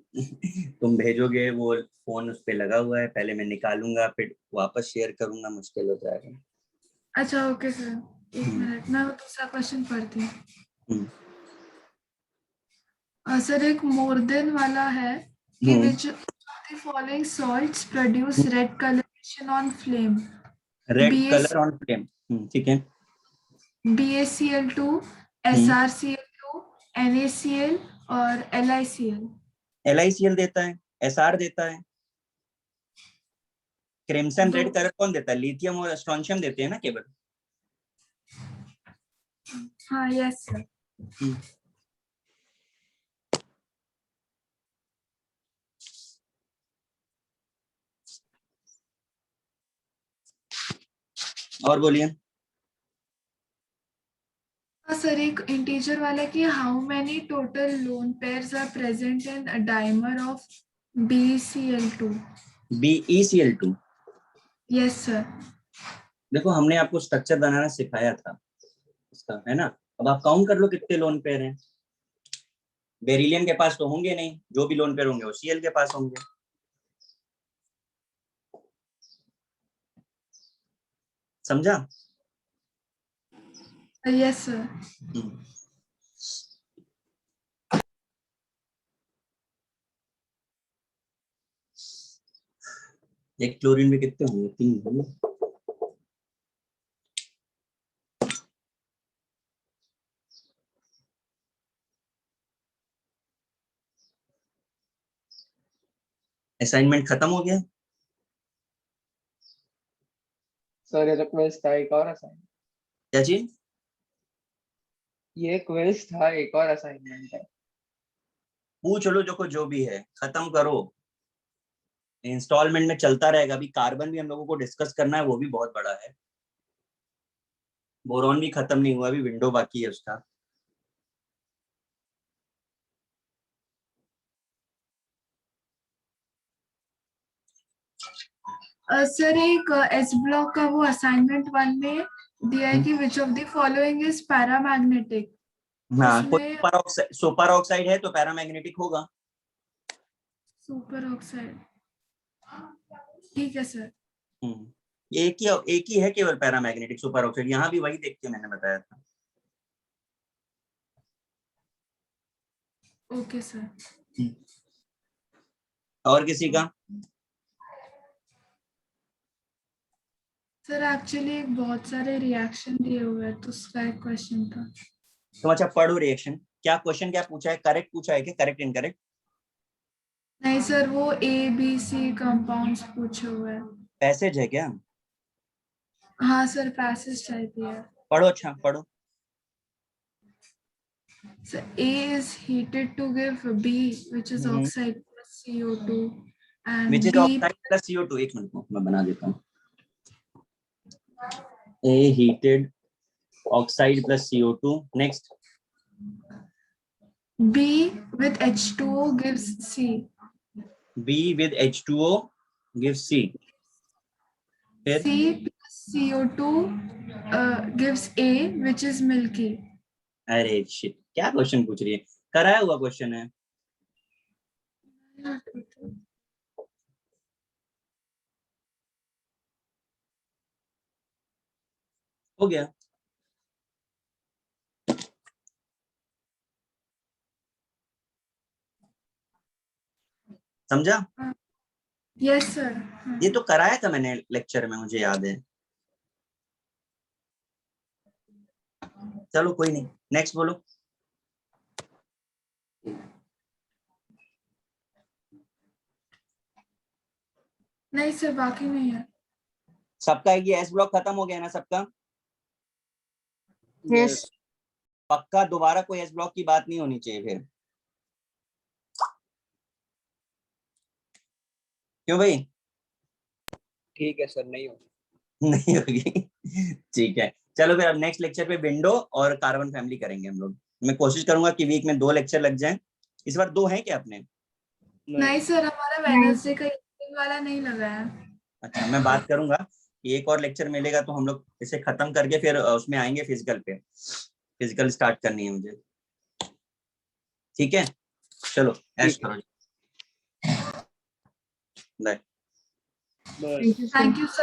तुम भेजोगे, वो फोन उस पे लगा हुआ है, पहले मैं निकालूंगा फिर वापस शेयर करूंगा, मुश्किल हो जाएगा। अच्छा ओके सर, एक मिनट मैं वो दूसरा क्वेश्चन पढ़ती हूँ। सर एक मोर देन वाला है कि which of the following salts produce red coloration on flame? Red colour on flame, ठीक है। BaCl2, SrCl2, NaCl और LiCl। LiCl देता है, SR देता है। क्रिम्सन दो। रेड कलर कौन देता है? लिथियम और स्ट्रोंशियम देते हैं ना केवल। हाँ यस सर। और बोलिए। हाँ सर, एक इंटीजर वाला कि how many total lone pairs are present in dimer of BeCl2। BeCl2। Yes sir. देखो हमने आपको स्ट्रक्चर बनाना सिखाया था इसका, है ना। अब आप काउंट कर लो कितने लोन पेयर हैं। बेरिलियम के पास तो होंगे नहीं, जो भी लोन पेयर होंगे वो Cl के पास होंगे। समझा? Yes sir. एक क्लोरीन में कितने होंगे? 3 होंगे। असाइनमेंट खत्म हो गया? सर ये तो क्विज था, एक और असाइनमेंट। क्या चीज? ये क्विज था, एक और असाइनमेंट है। पूछ लो जो भी है, खत्म करो। इंस्टॉलमेंट में चलता रहेगा। अभी कार्बन भी हम लोगों को डिस्कस करना है, वो भी बहुत बड़ा है। बोरॉन भी खत्म नहीं हुआ, अभी विंडो बाकी है उसका। सर एक एस ब्लॉक का वो असाइनमेंट 1 में दिया है कि विच of the following is paramagnetic. हाँ, उसमें सुपर ऑक्साइड है तो पैरामैग्नेटिक होगा। Super oxide. ठीक है सर। एक ही है केवल पैरामैग्नेटिक, सुपर ऑक्साइड। यहाँ भी वही देख के मैंने बताया था। Okay sir. और किसी का? सर एक्चुअली बहुत सारे रिएक्शन दिए हुए हैं तो उसका एक क्वेश्चन था। तो अच्छा पढ़ो रिएक्शन। क्या क्वेश्चन क्या पूछा है? करेक्ट पूछा है क्या? Correct incorrect? नहीं सर, वो ABC कंपाउंड्स पूछे हुए हैं। पैसेज है क्या? हाँ सर, पैसेज टाइप ही है। पढ़ो, अच्छा पढ़ो। So A is heated to give B, which is oxide plus CO2, and which is B oxide plus CO2। एक मिनट को मैं बना देता हूँ। A heated oxide plus CO2. Next. B with H2O gives C. B with H2O gives C. फिर C plus CO2 gives A, which is milky. अरे shit, क्या question पूछ रही है? कराया हुआ क्वेश्चन है। हो गया। समझा? Yes sir. ये तो कराया था मैंने लेक्चर में, मुझे याद है। चलो कोई नहीं, नेक्स्ट बोलो। नहीं सर, बाकी नहीं है। सबका ये एस ब्लॉक खत्म हो गया ना सबका? यस पक्का दोबारा कोई एस ब्लॉक की बात नहीं होनी चाहिए फिर। क्यों भाई? ठीक है सर, नहीं हो नहीं होगी। ठीक है, चलो फिर अब नेक्स्ट लेक्चर पे विंडो और कार्बन फैमिली करेंगे हम लोग। मैं कोशिश करूंगा कि वीक में 2 लेक्चर लग जाएं। इस बार 2 हैं क्या अपने? नहीं सर, हमारा वेडनेसडे का evening वाला नहीं लगा है। अच्छा, मैं बात करूंगा कि एक और लेक्चर मिलेगा तो हम लोग इसे खत्म करके फिर उसमें आएंगे फिजिकल पे। फिजिकल स्टार्ट करनी है मुझे। ठीक है, चलो ऐश करो। Bye. Bye. Thank you sir.